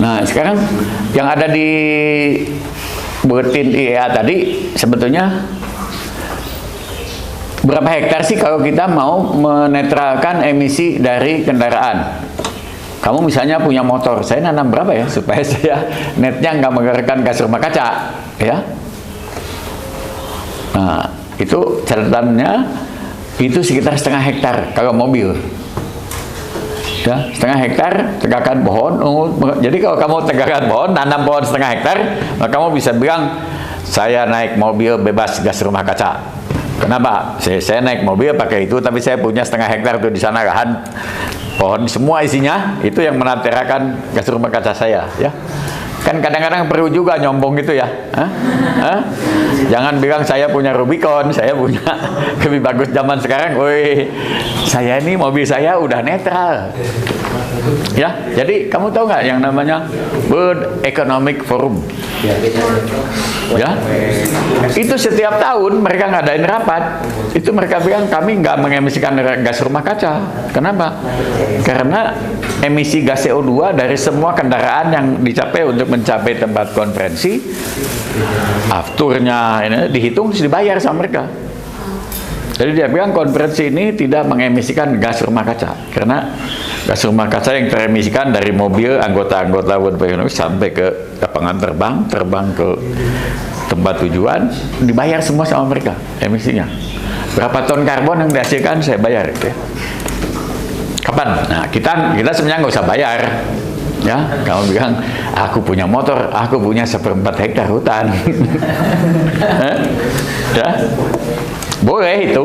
Nah, sekarang yang ada di buletin IEA tadi sebetulnya berapa hektar sih kalau kita mau menetralkan emisi dari kendaraan? Kamu misalnya punya motor, saya nanam berapa ya supaya saya netnya nggak mengeluarkan gas rumah kaca, ya? Nah, itu catatannya itu sekitar setengah hektar kalau mobil. Ya, setengah hektar tegakkan pohon. Jadi kalau kamu tegakkan pohon, nanam pohon setengah hektar, maka kamu bisa bilang saya naik mobil bebas gas rumah kaca. Kenapa? Saya naik mobil pakai itu, tapi saya punya setengah hektar tuh di sana lahan pohon semua isinya itu yang menanterakan gas rumah kaca saya, ya. Kan kadang-kadang perlu juga nyombong gitu ya. Jangan bilang saya punya Rubicon, saya punya lebih bagus zaman sekarang. Woi, saya ini mobil saya udah netral. Ya, jadi kamu tahu nggak yang namanya World Economic Forum? Ya, itu setiap tahun mereka ngadain rapat. Itu mereka bilang kami nggak mengemisikan gas rumah kaca. Kenapa? Karena emisi gas CO2 dari semua kendaraan yang dicapai untuk mencapai tempat konferensi, afturnya ini dihitung terus dibayar sama mereka. Jadi dia bilang konferensi ini tidak mengemisikan gas rumah kaca, karena gas rumah kaca yang teremisikan dari mobil anggota-anggota World Economic sampai ke lapangan terbang ke tempat tujuan dibayar semua sama mereka emisinya. Berapa ton karbon yang dihasilkan saya bayar gitu ya. Kapan? Nah, kita sebenarnya nggak usah bayar. Ya, kamu bilang aku punya motor, aku punya 1/4 hektar hutan. Ya, boleh itu.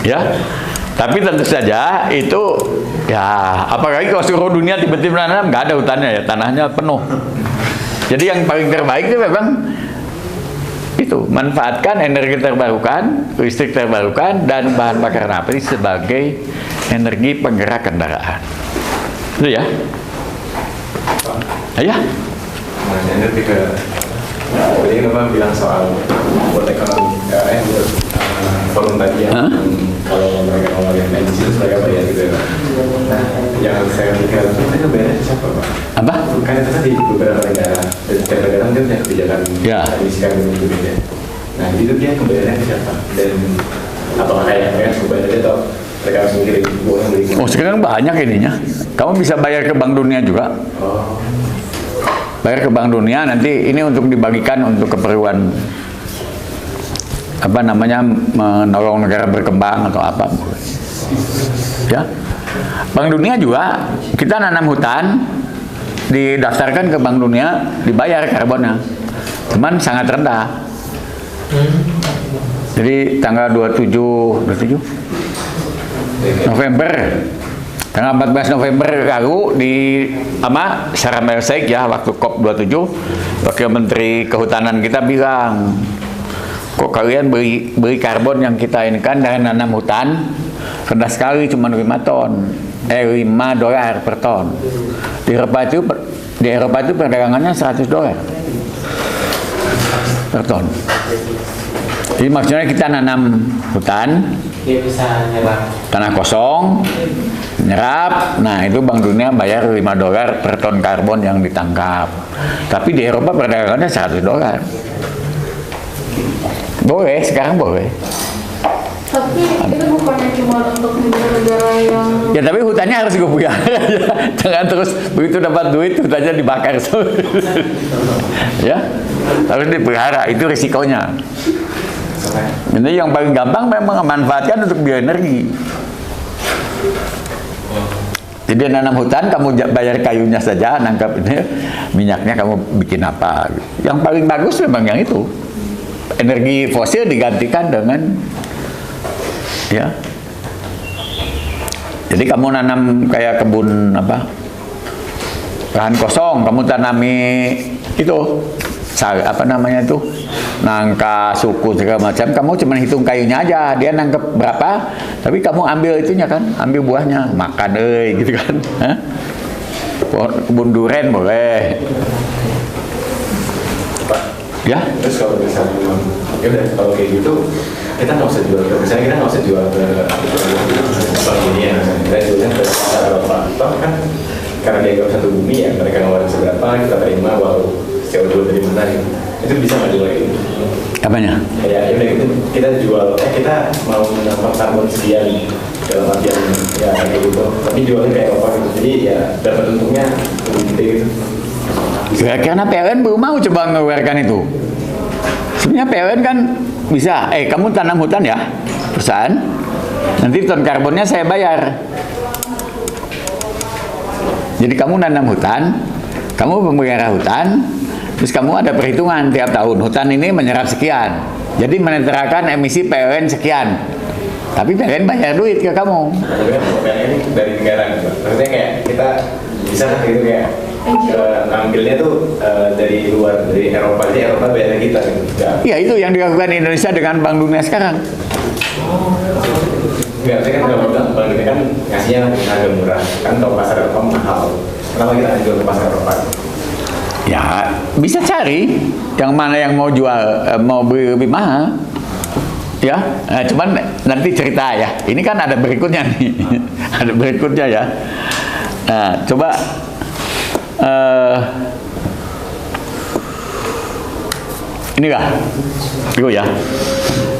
Ya, Tapi tentu saja itu ya, apalagi kalau seluruh dunia tiba-tiba nanam, nggak ada hutannya ya, tanahnya penuh. Jadi yang paling terbaik itu memang itu, manfaatkan energi terbarukan, listrik terbarukan, dan bahan bakar nabati sebagai energi penggerak kendaraan. Itu ya. Ya.
Nah, ini lebih ke tadi Bapak bilang soal buat ekonomi, buat volume tadi ya. Kalau mereka ngeluarin bensin terus mereka bayar gitu ya. Nah, yang saya pikir itu bayarnya siapa Pak?
Apa?
Kan itu tadi beberapa negara, dan setiap negara kan dia punya kebijakan
Ya.
emisi karbon yang berbeda. Nah, itu dia kebayarnya ke siapa? Dan apakah kayak mereka suka bayar aja atau mereka harus mikirin uang beli?
Oh, sekarang banyak ininya. Kamu bisa bayar ke Bank Dunia juga.
Oh.
Bayar ke Bank Dunia, nanti ini untuk dibagikan untuk keperluan apa namanya, menolong negara berkembang atau apa. Ya. Bank Dunia juga, kita nanam hutan, didaftarkan ke Bank Dunia, dibayar karbonnya. Cuman sangat rendah. Jadi tanggal 27 November, tanggal 14 November lalu di Sharm El Sheikh ya, waktu COP27, Wakil Menteri Kehutanan kita bilang, kok kalian beli karbon yang kita ini kan dari nanam hutan rendah sekali, cuma 5 dolar per ton. Di Eropa itu perdagangannya $100 per ton. Jadi maksudnya kita nanam hutan,
Dia bisa nyerap.
tanah kosong, nyerap, nah itu Bank Dunia bayar $5 per ton karbon yang ditangkap. Tapi di Eropa perdagangannya $100. Boleh, sekarang boleh.
Tapi itu bukannya cuma untuk negara-negara yang
Ya tapi hutannya harus dipelihara. Jangan terus begitu dapat duit hutannya dibakar. Ya, harus dipelihara, itu risikonya. Ini yang paling gampang memang memanfaatkan untuk bioenergi. Jadi nanam hutan, kamu bayar kayunya saja, nangkap ini minyaknya kamu bikin apa. Yang paling bagus memang yang itu. Energi fosil digantikan dengan ya. Jadi kamu nanam kayak kebun lahan kosong, kamu tanami itu apa namanya itu, nangka, suku segala macam, kamu cuma hitung kayunya aja, dia nangkep berapa, tapi kamu ambil itunya kan, ambil buahnya, makan gitu kan. Hah? Kebun duren boleh. Ya.
Terus kalau misalnya ya udah, kalau kayak gitu kita nggak usah jual ke, misalnya kita nggak usah jual ke bank dunia, kita jualnya ke pasar Eropa. Toh kan karena dia nggak satu bumi ya, mereka ngeluarin seberapa kita terima, walau CO2 dari mana gitu. Itu bisa nggak jual gitu?
Apanya?
Ya udah gitu, kita jual, kita mau menambah karbon sekian dalam artian ya kayak gitu, tapi jualnya ke Eropa gitu, jadi ya dapat untungnya lebih gede gitu.
Karena PLN belum mau coba mengeluarkan itu. Sebenarnya PLN kan bisa, kamu tanam hutan ya, perusahaan, nanti ton karbonnya saya bayar. Jadi kamu nanam hutan, kamu memelihara hutan, terus kamu ada perhitungan tiap tahun, hutan ini menyerap sekian, jadi meneterakan emisi PLN sekian. Tapi PLN bayar duit ke kamu.
Tapi kan PLN ini dari negara gitu, maksudnya kayak kita bisa kan gitu kayak ngambilnya tuh dari luar, dari Eropa aja, Eropa bayar kita gitu.
Ya itu yang dilakukan Indonesia dengan Bank Dunia sekarang.
Enggak, saya kan nggak mau bilang Bank Dunia kan ngasihnya harga murah, kan kalau pasar Eropa mahal. Kenapa kita nggak jual ke pasar Eropa?
Ya bisa cari yang mana yang mau jual, mau beli lebih mahal. Ya, nah, cuman nanti cerita ya. Ini kan ada berikutnya nih, ada berikutnya ya. Nah, coba. Ini kah? Itu ya.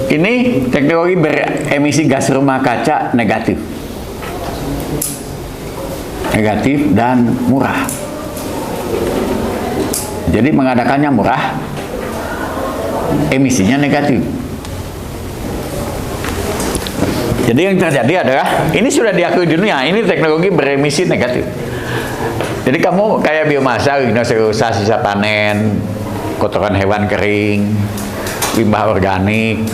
Ini teknologi beremisi gas rumah kaca negatif. Negatif dan murah. Jadi mengadakannya murah, emisinya negatif. Jadi yang terjadi adalah, ini sudah diakui di dunia, ini teknologi beremisi negatif. Jadi kamu kayak biomasa, lignoselulosa, sisa panen, kotoran hewan kering, limbah organik.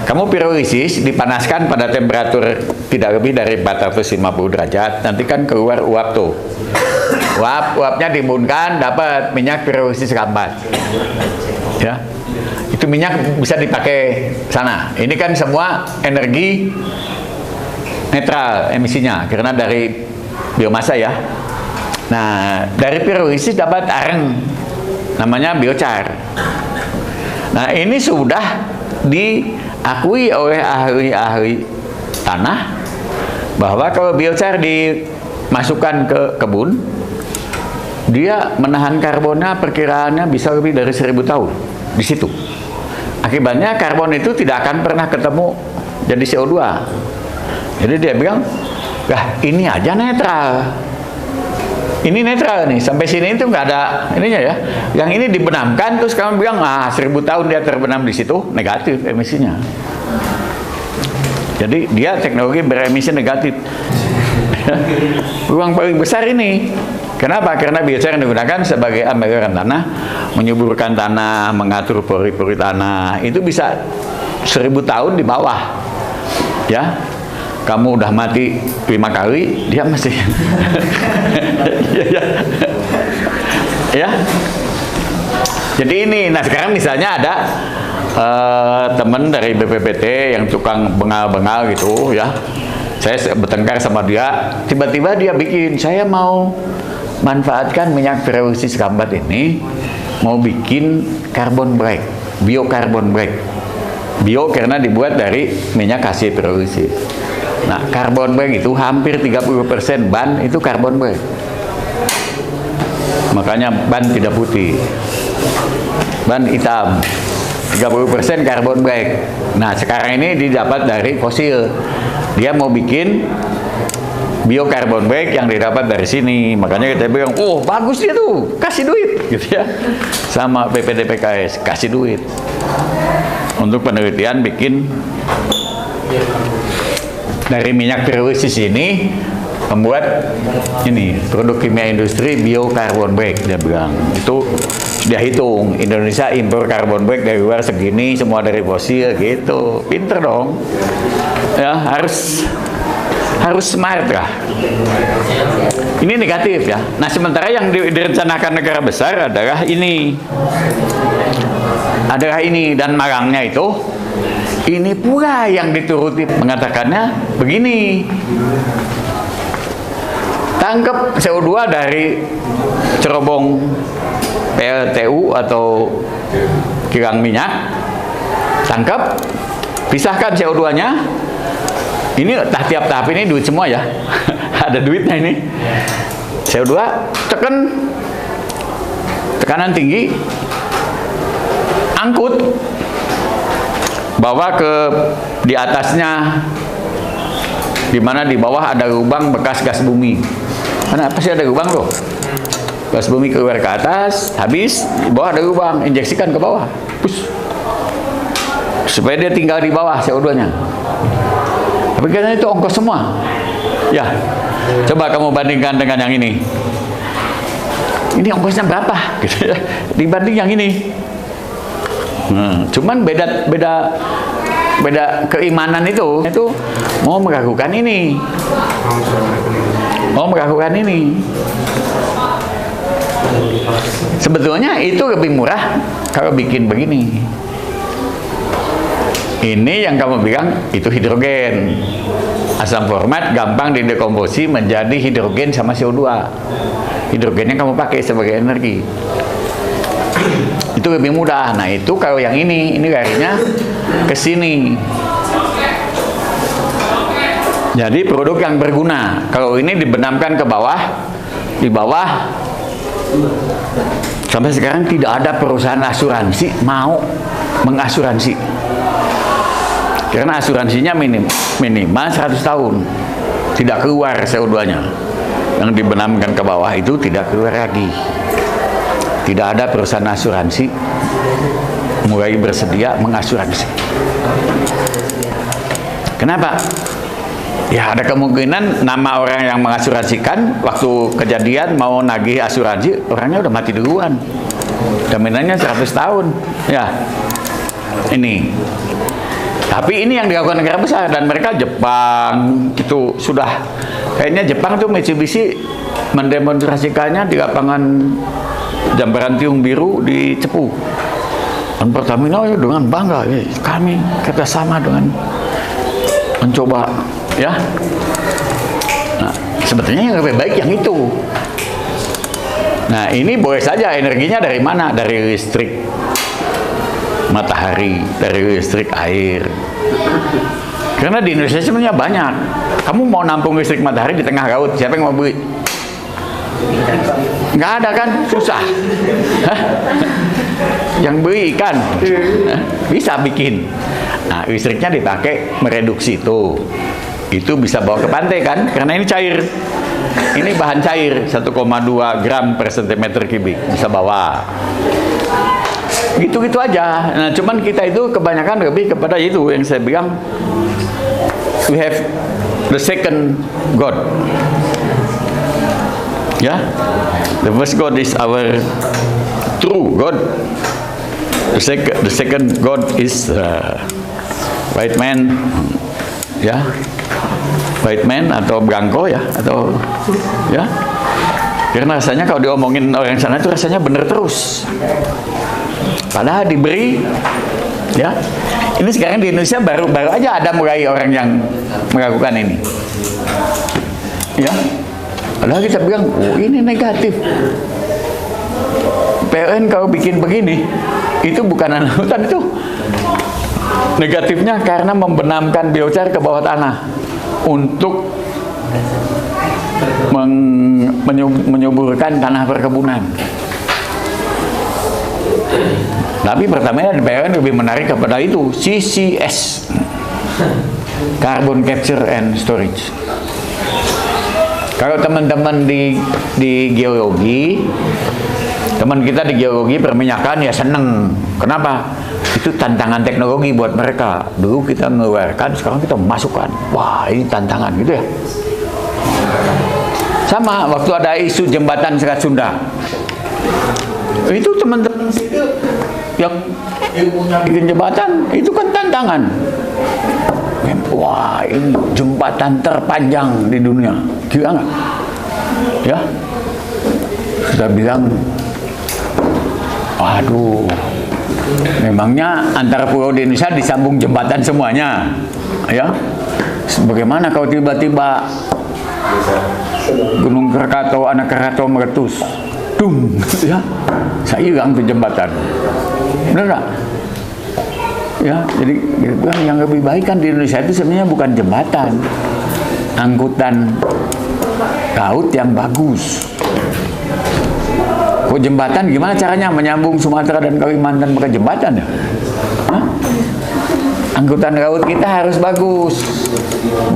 Kamu pirolisis dipanaskan pada temperatur tidak lebih dari 450 derajat, nanti kan keluar uap tuh. Uapnya ditimbunkan, dapat minyak pirolisis gambat. Ya. Itu minyak bisa dipakai sana. Ini kan semua energi netral emisinya karena dari biomasa ya. Nah, dari pirolisis dapat areng namanya biochar. Nah, ini sudah diakui oleh ahli-ahli tanah bahwa kalau biochar dimasukkan ke kebun, dia menahan karbonnya perkiraannya bisa lebih dari 1000 tahun di situ. Akibatnya karbon itu tidak akan pernah ketemu jadi CO2. Jadi dia bilang, ini aja netral. Ini netral nih, sampai sini itu nggak ada ininya ya. Yang ini dibenamkan, terus kamu bilang, 1000 tahun dia terbenam di situ, negatif emisinya. Jadi dia teknologi beremisi negatif. Peluang paling besar ini. Kenapa? Karena biochar digunakan sebagai ambegan tanah, menyuburkan tanah, mengatur pori-pori tanah. Itu bisa 1000 tahun di bawah. Ya. Kamu udah mati 5 kali, dia masih ya. Jadi ini, nah sekarang misalnya ada teman dari BPPT yang tukang bengal-bengal gitu ya. Saya bertengkar sama dia, tiba-tiba dia bikin, saya mau manfaatkan minyak pirolisis gambat ini, mau bikin carbon black, biokarbon black. Bio karena dibuat dari minyak hasil pirolisis. Nah, karbon black itu hampir 30% ban itu karbon black. Makanya ban tidak putih. Ban hitam. 30% karbon black. Nah, sekarang ini didapat dari fosil. Dia mau bikin biokarbon black yang didapat dari sini. Makanya kita bilang, "Oh, bagus dia tuh. Kasih duit." Gitu ya. Sama BPDPKS, kasih duit. Untuk penelitian bikin dari minyak pirolisis ini membuat ini produk kimia industri biokarbon black. Dia bilang itu dia hitung Indonesia impor karbon black dari luar segini, semua dari fosil gitu. Pinter dong ya, harus smart lah. Ini negatif ya. Nah, sementara yang direncanakan negara besar adalah ini dan magangnya itu. Ini pula yang dituruti mengatakannya begini. Tangkap CO2 dari cerobong PLTU atau kilang minyak. Tangkap, pisahkan CO2-nya. Ini tiap tahap ini duit semua ya. Ada duitnya ini. CO2 tekanan tinggi. Angkut, bawa ke di atasnya, di mana di bawah ada lubang bekas gas bumi. Karena pasti ada lubang loh. Gas bumi keluar ke atas, habis di bawah ada lubang, injeksikan ke bawah, push. Supaya dia tinggal di bawah CO2-nya. Tapi karena itu ongkos semua. Ya, coba kamu bandingkan dengan yang ini. Ini ongkosnya berapa? Gitu ya. Dibanding yang ini. Cuman beda keimanan itu mau melakukan ini, sebetulnya itu lebih murah kalau bikin begini. Ini yang kamu bilang itu hidrogen, asam format gampang didekomposi menjadi hidrogen sama CO2. Hidrogennya kamu pakai sebagai energi. Itu lebih mudah. Nah, itu kalau yang ini larinya ke sini. Jadi produk yang berguna. Kalau ini dibenamkan ke bawah, di bawah sampai sekarang tidak ada perusahaan asuransi mau mengasuransi. Karena asuransinya minimal 100 tahun. Tidak keluar CO2-nya. Yang dibenamkan ke bawah itu tidak keluar lagi. Tidak ada perusahaan asuransi mulai bersedia mengasuransi. Kenapa? Ya ada kemungkinan nama orang yang mengasuransikan waktu kejadian mau nagih asuransi, orangnya udah mati duluan. Jaminannya 100 tahun. Ya. ini. Tapi ini yang dilakukan negara besar, dan mereka Jepang itu sudah kayaknya Jepang tuh Mitsubishi mendemonstrasikannya di lapangan Jambaran Tiung Biru di Cepu. Dan Pertamina dengan bangga, kami kerjasama dengan mencoba, ya. Nah, sebetulnya yang lebih baik yang itu. Nah, ini boleh saja energinya dari mana? Dari listrik matahari, dari listrik air. Karena di Indonesia sebenarnya banyak. Kamu mau nampung listrik matahari di tengah laut, siapa yang mau beli? Nggak ada kan? Susah. Hah? Yang beli ikan. Bisa bikin. Nah, listriknya dipakai mereduksi itu. Itu bisa bawa ke pantai kan? Karena ini cair. Ini bahan cair, 1,2 gram per centimeter kubik. Bisa bawa. Gitu-gitu aja. Nah, cuman kita itu kebanyakan lebih kepada itu yang saya bilang, we have the second God. Ya, the first God is our true God. The second God is white man, ya, white man atau Blanco ya, atau ya. Karena rasanya kalau diomongin orang sana itu rasanya bener terus. Padahal diberi, ya. Ini sekarang di Indonesia baru aja ada mulai orang yang melakukan ini, ya. Padahal kita bilang, oh ini negatif. PLN kalau bikin begini, itu bukan anak hutan, itu negatifnya karena membenamkan biochar ke bawah tanah untuk menyuburkan tanah perkebunan. Tapi Pertamina dan PLN lebih menarik kepada itu, CCS, Carbon Capture and Storage. Kalau teman-teman di geologi, teman kita di geologi perminyakan ya seneng. Kenapa? Itu tantangan teknologi buat mereka. Dulu kita mengeluarkan, sekarang kita masukkan. Wah, ini tantangan gitu ya. Sama waktu ada isu jembatan Selat Sunda. Itu teman-teman sipil yang punya bikin jembatan, itu kan tantangan. Wah, ini jembatan terpanjang di dunia. Gila nggak? Ya, kita bilang, waduh, memangnya antara pulau di Indonesia disambung jembatan semuanya, ya? Bagaimana kalau tiba-tiba Gunung Krakatau, anak Krakatau meletus, dung, ya, saya hilang tuh jembatan, benar nggak? Ya, jadi yang lebih baik kan di Indonesia itu sebenarnya bukan jembatan, angkutan laut yang bagus. Kok jembatan gimana caranya menyambung Sumatera dan Kalimantan pakai jembatan ya? Hah? Angkutan laut kita harus bagus,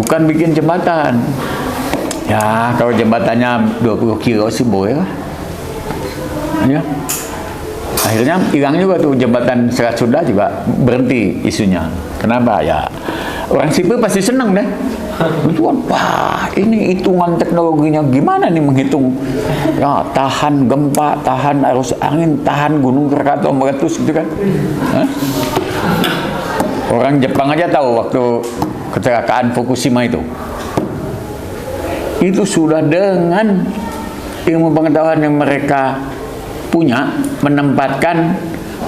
bukan bikin jembatan. Ya, kalau jembatannya 20 kilo sih boleh lah. Ya. Akhirnya hilang juga tuh jembatan Selat Sunda, juga berhenti isunya. Kenapa? Ya, orang sipil pasti seneng deh. Itu kan, wah, ini hitungan teknologinya gimana nih menghitung? Ya, tahan gempa, tahan arus angin, tahan Gunung Krakatau meletus gitu kan? Hah? Orang Jepang aja tahu waktu kecelakaan Fukushima itu. Itu sudah dengan ilmu pengetahuan yang mereka punya, menempatkan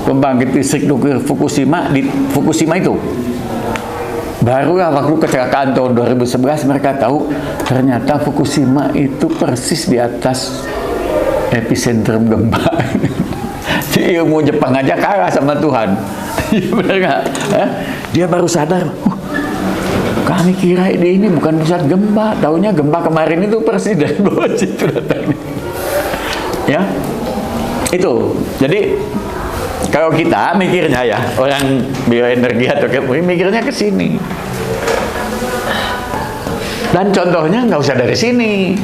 pembangkit listrik nuklir Fukushima di Fukushima itu. Barulah waktu kecelakaan tahun 2011 mereka tahu ternyata Fukushima itu persis di atas epicentrum gempa. Jadi ilmu Jepang aja kalah sama Tuhan. Benar nggak? Dia baru sadar, kami kira ini bukan pusat gempa, taunya gempa kemarin itu persis dari bawah situ datangnya. Ya. Itu, jadi kalau kita mikirnya ya, orang bioenergi atau mikirnya ke sini. Dan contohnya nggak usah dari sini.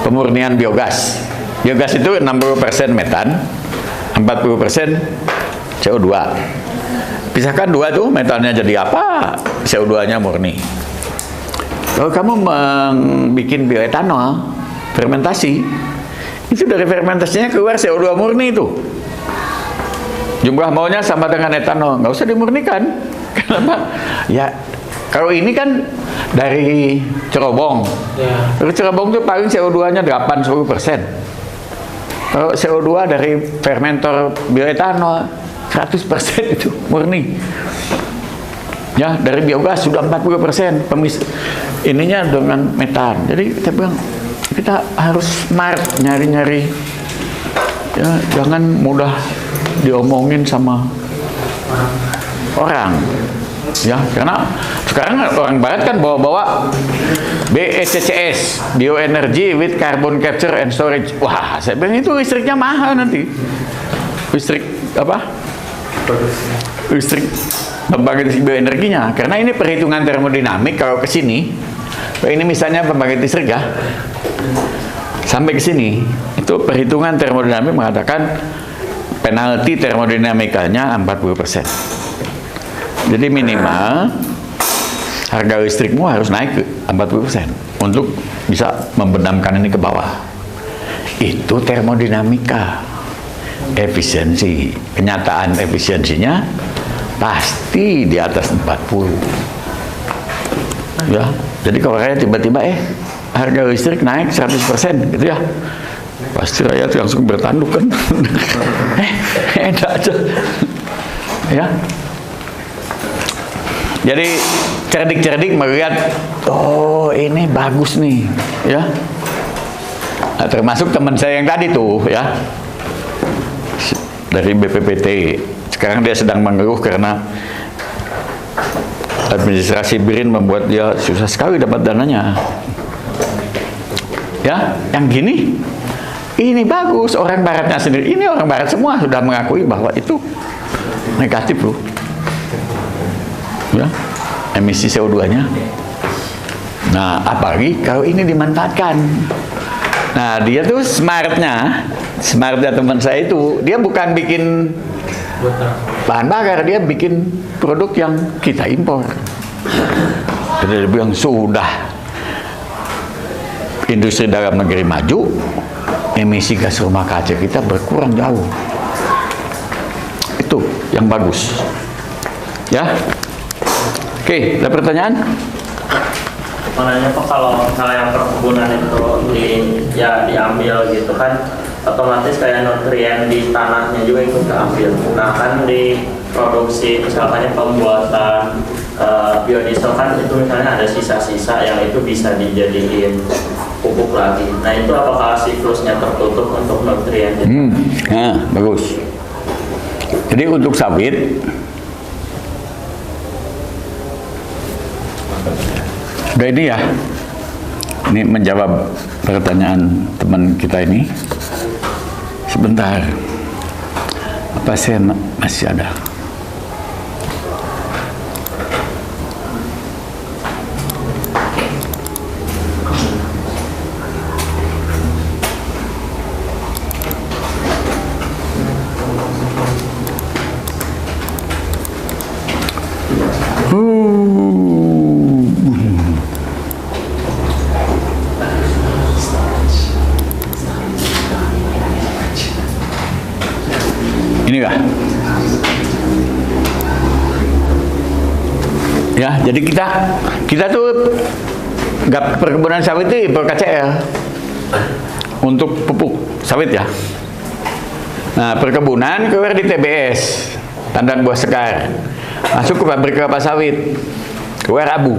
Pemurnian biogas. Biogas itu 60% metan, 40% CO2. Pisahkan dua tuh, metannya jadi apa? CO2-nya murni. Kalau kamu bikin bioetanol, fermentasi, itu dari fermentasinya keluar CO2 murni itu. Jumlah maunya sama dengan etanol, nggak usah dimurnikan. Kenapa? Ya, kalau ini kan dari cerobong.
Ya.
Dari cerobong itu paling CO2-nya 8-10%. Kalau CO2 dari fermentor bioetanol 100% itu murni. Ya, dari biogas sudah 40%. Ininya dengan metan. Jadi kita bilang kita harus smart nyari-nyari. Ya, jangan mudah diomongin sama orang. Ya, karena sekarang orang barat kan bawa-bawa BECCS, bioenergy with carbon capture and storage. Wah, saya bilang itu listriknya mahal nanti. Listrik apa? Listrik pembangkit bioenerginya. Karena ini perhitungan termodinamik kalau ke sini. Ini misalnya pembangkit listrik ya. Sampai ke sini, itu perhitungan termodinamik mengatakan penalti termodinamikanya 40%. Jadi minimal harga listrikmu harus naik ke 40% untuk bisa membenamkan ini ke bawah. Itu termodinamika. Efisiensi, kenyataan efisiensinya pasti di atas 40. Ya, jadi kalau kayak tiba-tiba harga listrik naik 100% gitu ya, pasti rakyat langsung bertanduk kan. Enak aja. Ya. Jadi cerdik-cerdik melihat, oh ini bagus nih, ya. Nah, termasuk teman saya yang tadi tuh, ya, dari BPPT. Sekarang dia sedang mengeluh karena administrasi BRIN membuat dia susah sekali dapat dananya. Ya, yang gini, ini bagus. Orang baratnya sendiri, ini orang barat semua sudah mengakui bahwa itu negatif loh. Ya, emisi CO2-nya. Nah, apalagi kalau ini dimanfaatkan. Nah, dia tuh smartnya teman saya itu, dia bukan bikin bahan bakar, dia bikin produk yang kita impor. Jadi dia bilang sudah industri dalam negeri maju, emisi gas rumah kaca kita berkurang jauh. Itu yang bagus. Ya. Oke, ada pertanyaan?
Makanya Pak, kalau misalnya yang perkebunan itu diambil gitu kan, otomatis kayak nutrien di tanahnya juga ikut keambil. Nah kan di produksi misalnya pembuatan biodiesel kan itu misalnya ada sisa-sisa yang itu bisa dijadiin pupuk lagi. Nah itu apakah siklusnya tertutup untuk nutrien?
Nah, bagus. Jadi untuk sawit udah ini ya, ini menjawab pertanyaan teman kita ini. Sebentar, apa saya masih ada? Ini kah? Ya, jadi kita tuh perkebunan sawit itu impor KCL untuk pupuk sawit ya. Nah, perkebunan keluar di TBS, Tandan Buah Sekar, masuk ke pabrik kelapa sawit, keluar abu.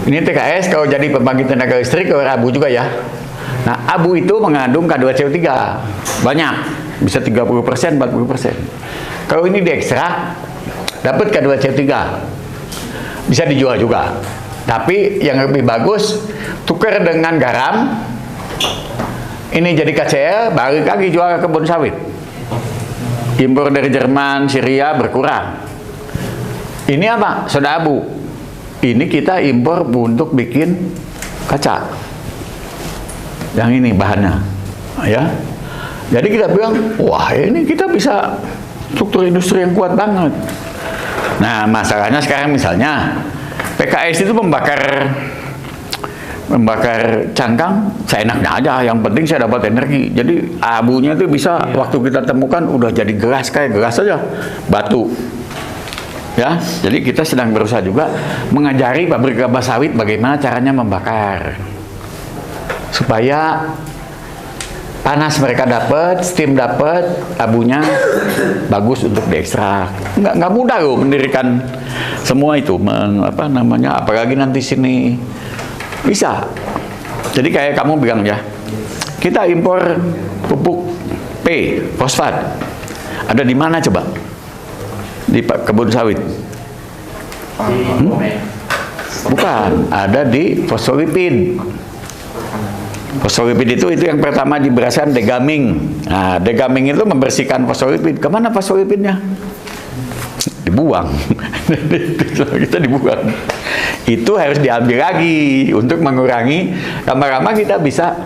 Ini TKS kalau jadi pembangkit tenaga listrik keluar abu juga ya. Nah, abu itu mengandung K2CO3 banyak, bisa 30%, 40%. Kalau ini diekstrak, dapat K2CO3, bisa dijual juga. Tapi yang lebih bagus, tukar dengan garam, ini jadi KCL, balik lagi jual ke kebun sawit. Impor dari Jerman, Syria berkurang. Ini apa? Soda abu. Ini kita impor untuk bikin kaca. Yang ini bahannya, ya. Jadi kita bilang, wah ini kita bisa struktur industri yang kuat banget. Nah, masalahnya sekarang misalnya PKS itu membakar membakar cangkang, seenaknya aja. Yang penting saya dapat energi. Jadi abunya itu bisa waktu kita temukan udah jadi gelas, kayak gelas aja, batu. Ya, jadi kita sedang berusaha juga mengajari pabrik kelapa sawit bagaimana caranya membakar supaya panas mereka dapat, steam dapat, abunya bagus untuk diekstrak. Nggak mudah loh mendirikan semua itu, apalagi nanti sini bisa. Jadi kayak kamu bilang ya, kita impor pupuk P, fosfat. Ada di mana coba? Di kebun sawit? Bukan, ada di fosfolipid. Fosfolipid itu yang pertama diberaskan degaming. Nah, degaming itu membersihkan fosfolipid. Kemana fosfolipidnya? Dibuang. Kita dibuang. Itu harus diambil lagi untuk mengurangi, lama-lama kita bisa.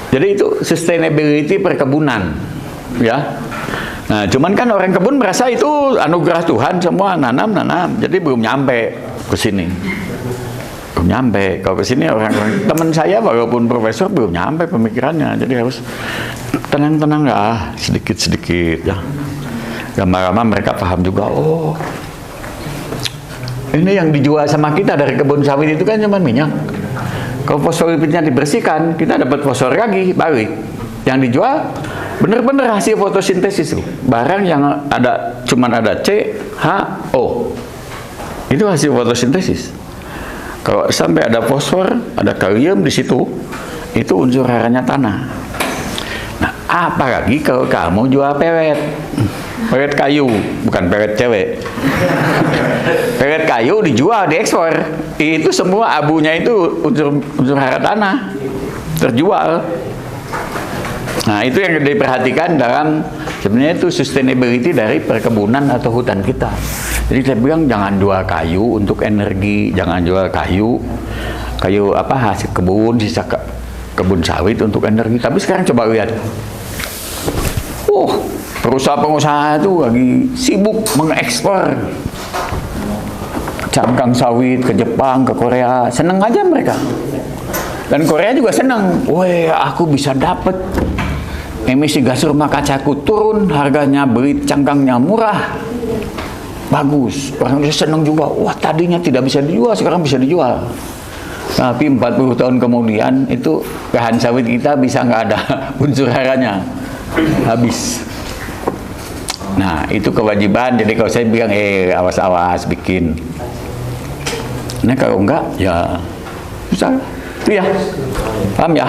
Jadi itu sustainability perkebunan, ya. Nah, cuman kan orang kebun merasa itu anugerah Tuhan, semua nanam, jadi belum nyampe ke sini. Belum nyampe. Kalau ke sini orang-orang teman saya walaupun profesor belum nyampe pemikirannya, jadi harus tenang-tenang lah, sedikit-sedikit ya. Lama-lama mereka paham juga, oh. Ini yang dijual sama kita dari kebun sawit itu kan cuma minyak. Kalau fosfolipidnya dibersihkan, kita dapat fosfor lagi, balik. Yang dijual bener-bener hasil fotosintesis tuh. Barang yang cuman ada C, H, O. Itu hasil fotosintesis. Kalau sampai ada fosfor, ada kalium di situ, itu unsur haranya tanah. Nah, apalagi kalau kamu jual pelet. Pelet kayu, bukan pelet cewek. Pelet kayu dijual, diekspor. Itu semua abunya itu unsur hara tanah. Terjual. Nah, itu yang diperhatikan dalam sebenarnya itu sustainability dari perkebunan atau hutan kita. Jadi saya bilang jangan jual kayu untuk energi, jangan jual kayu hasil kebun, sisa kebun sawit untuk energi. Tapi sekarang coba lihat. Pengusaha-pengusaha itu lagi sibuk mengekspor cangkang sawit ke Jepang, ke Korea. Seneng aja mereka. Dan Korea juga seneng. Wah, aku bisa dapat emisi gas rumah kacaku turun, harganya beli cangkangnya murah. Bagus. Orang Indonesia seneng juga. Wah, tadinya tidak bisa dijual, sekarang bisa dijual. Tapi 40 tahun kemudian itu lahan sawit kita bisa nggak ada unsur haranya. Habis. Nah, itu kewajiban. Jadi kalau saya bilang, awas-awas bikin. Nah, kalau enggak, ya susah. Itu ya. Paham ya?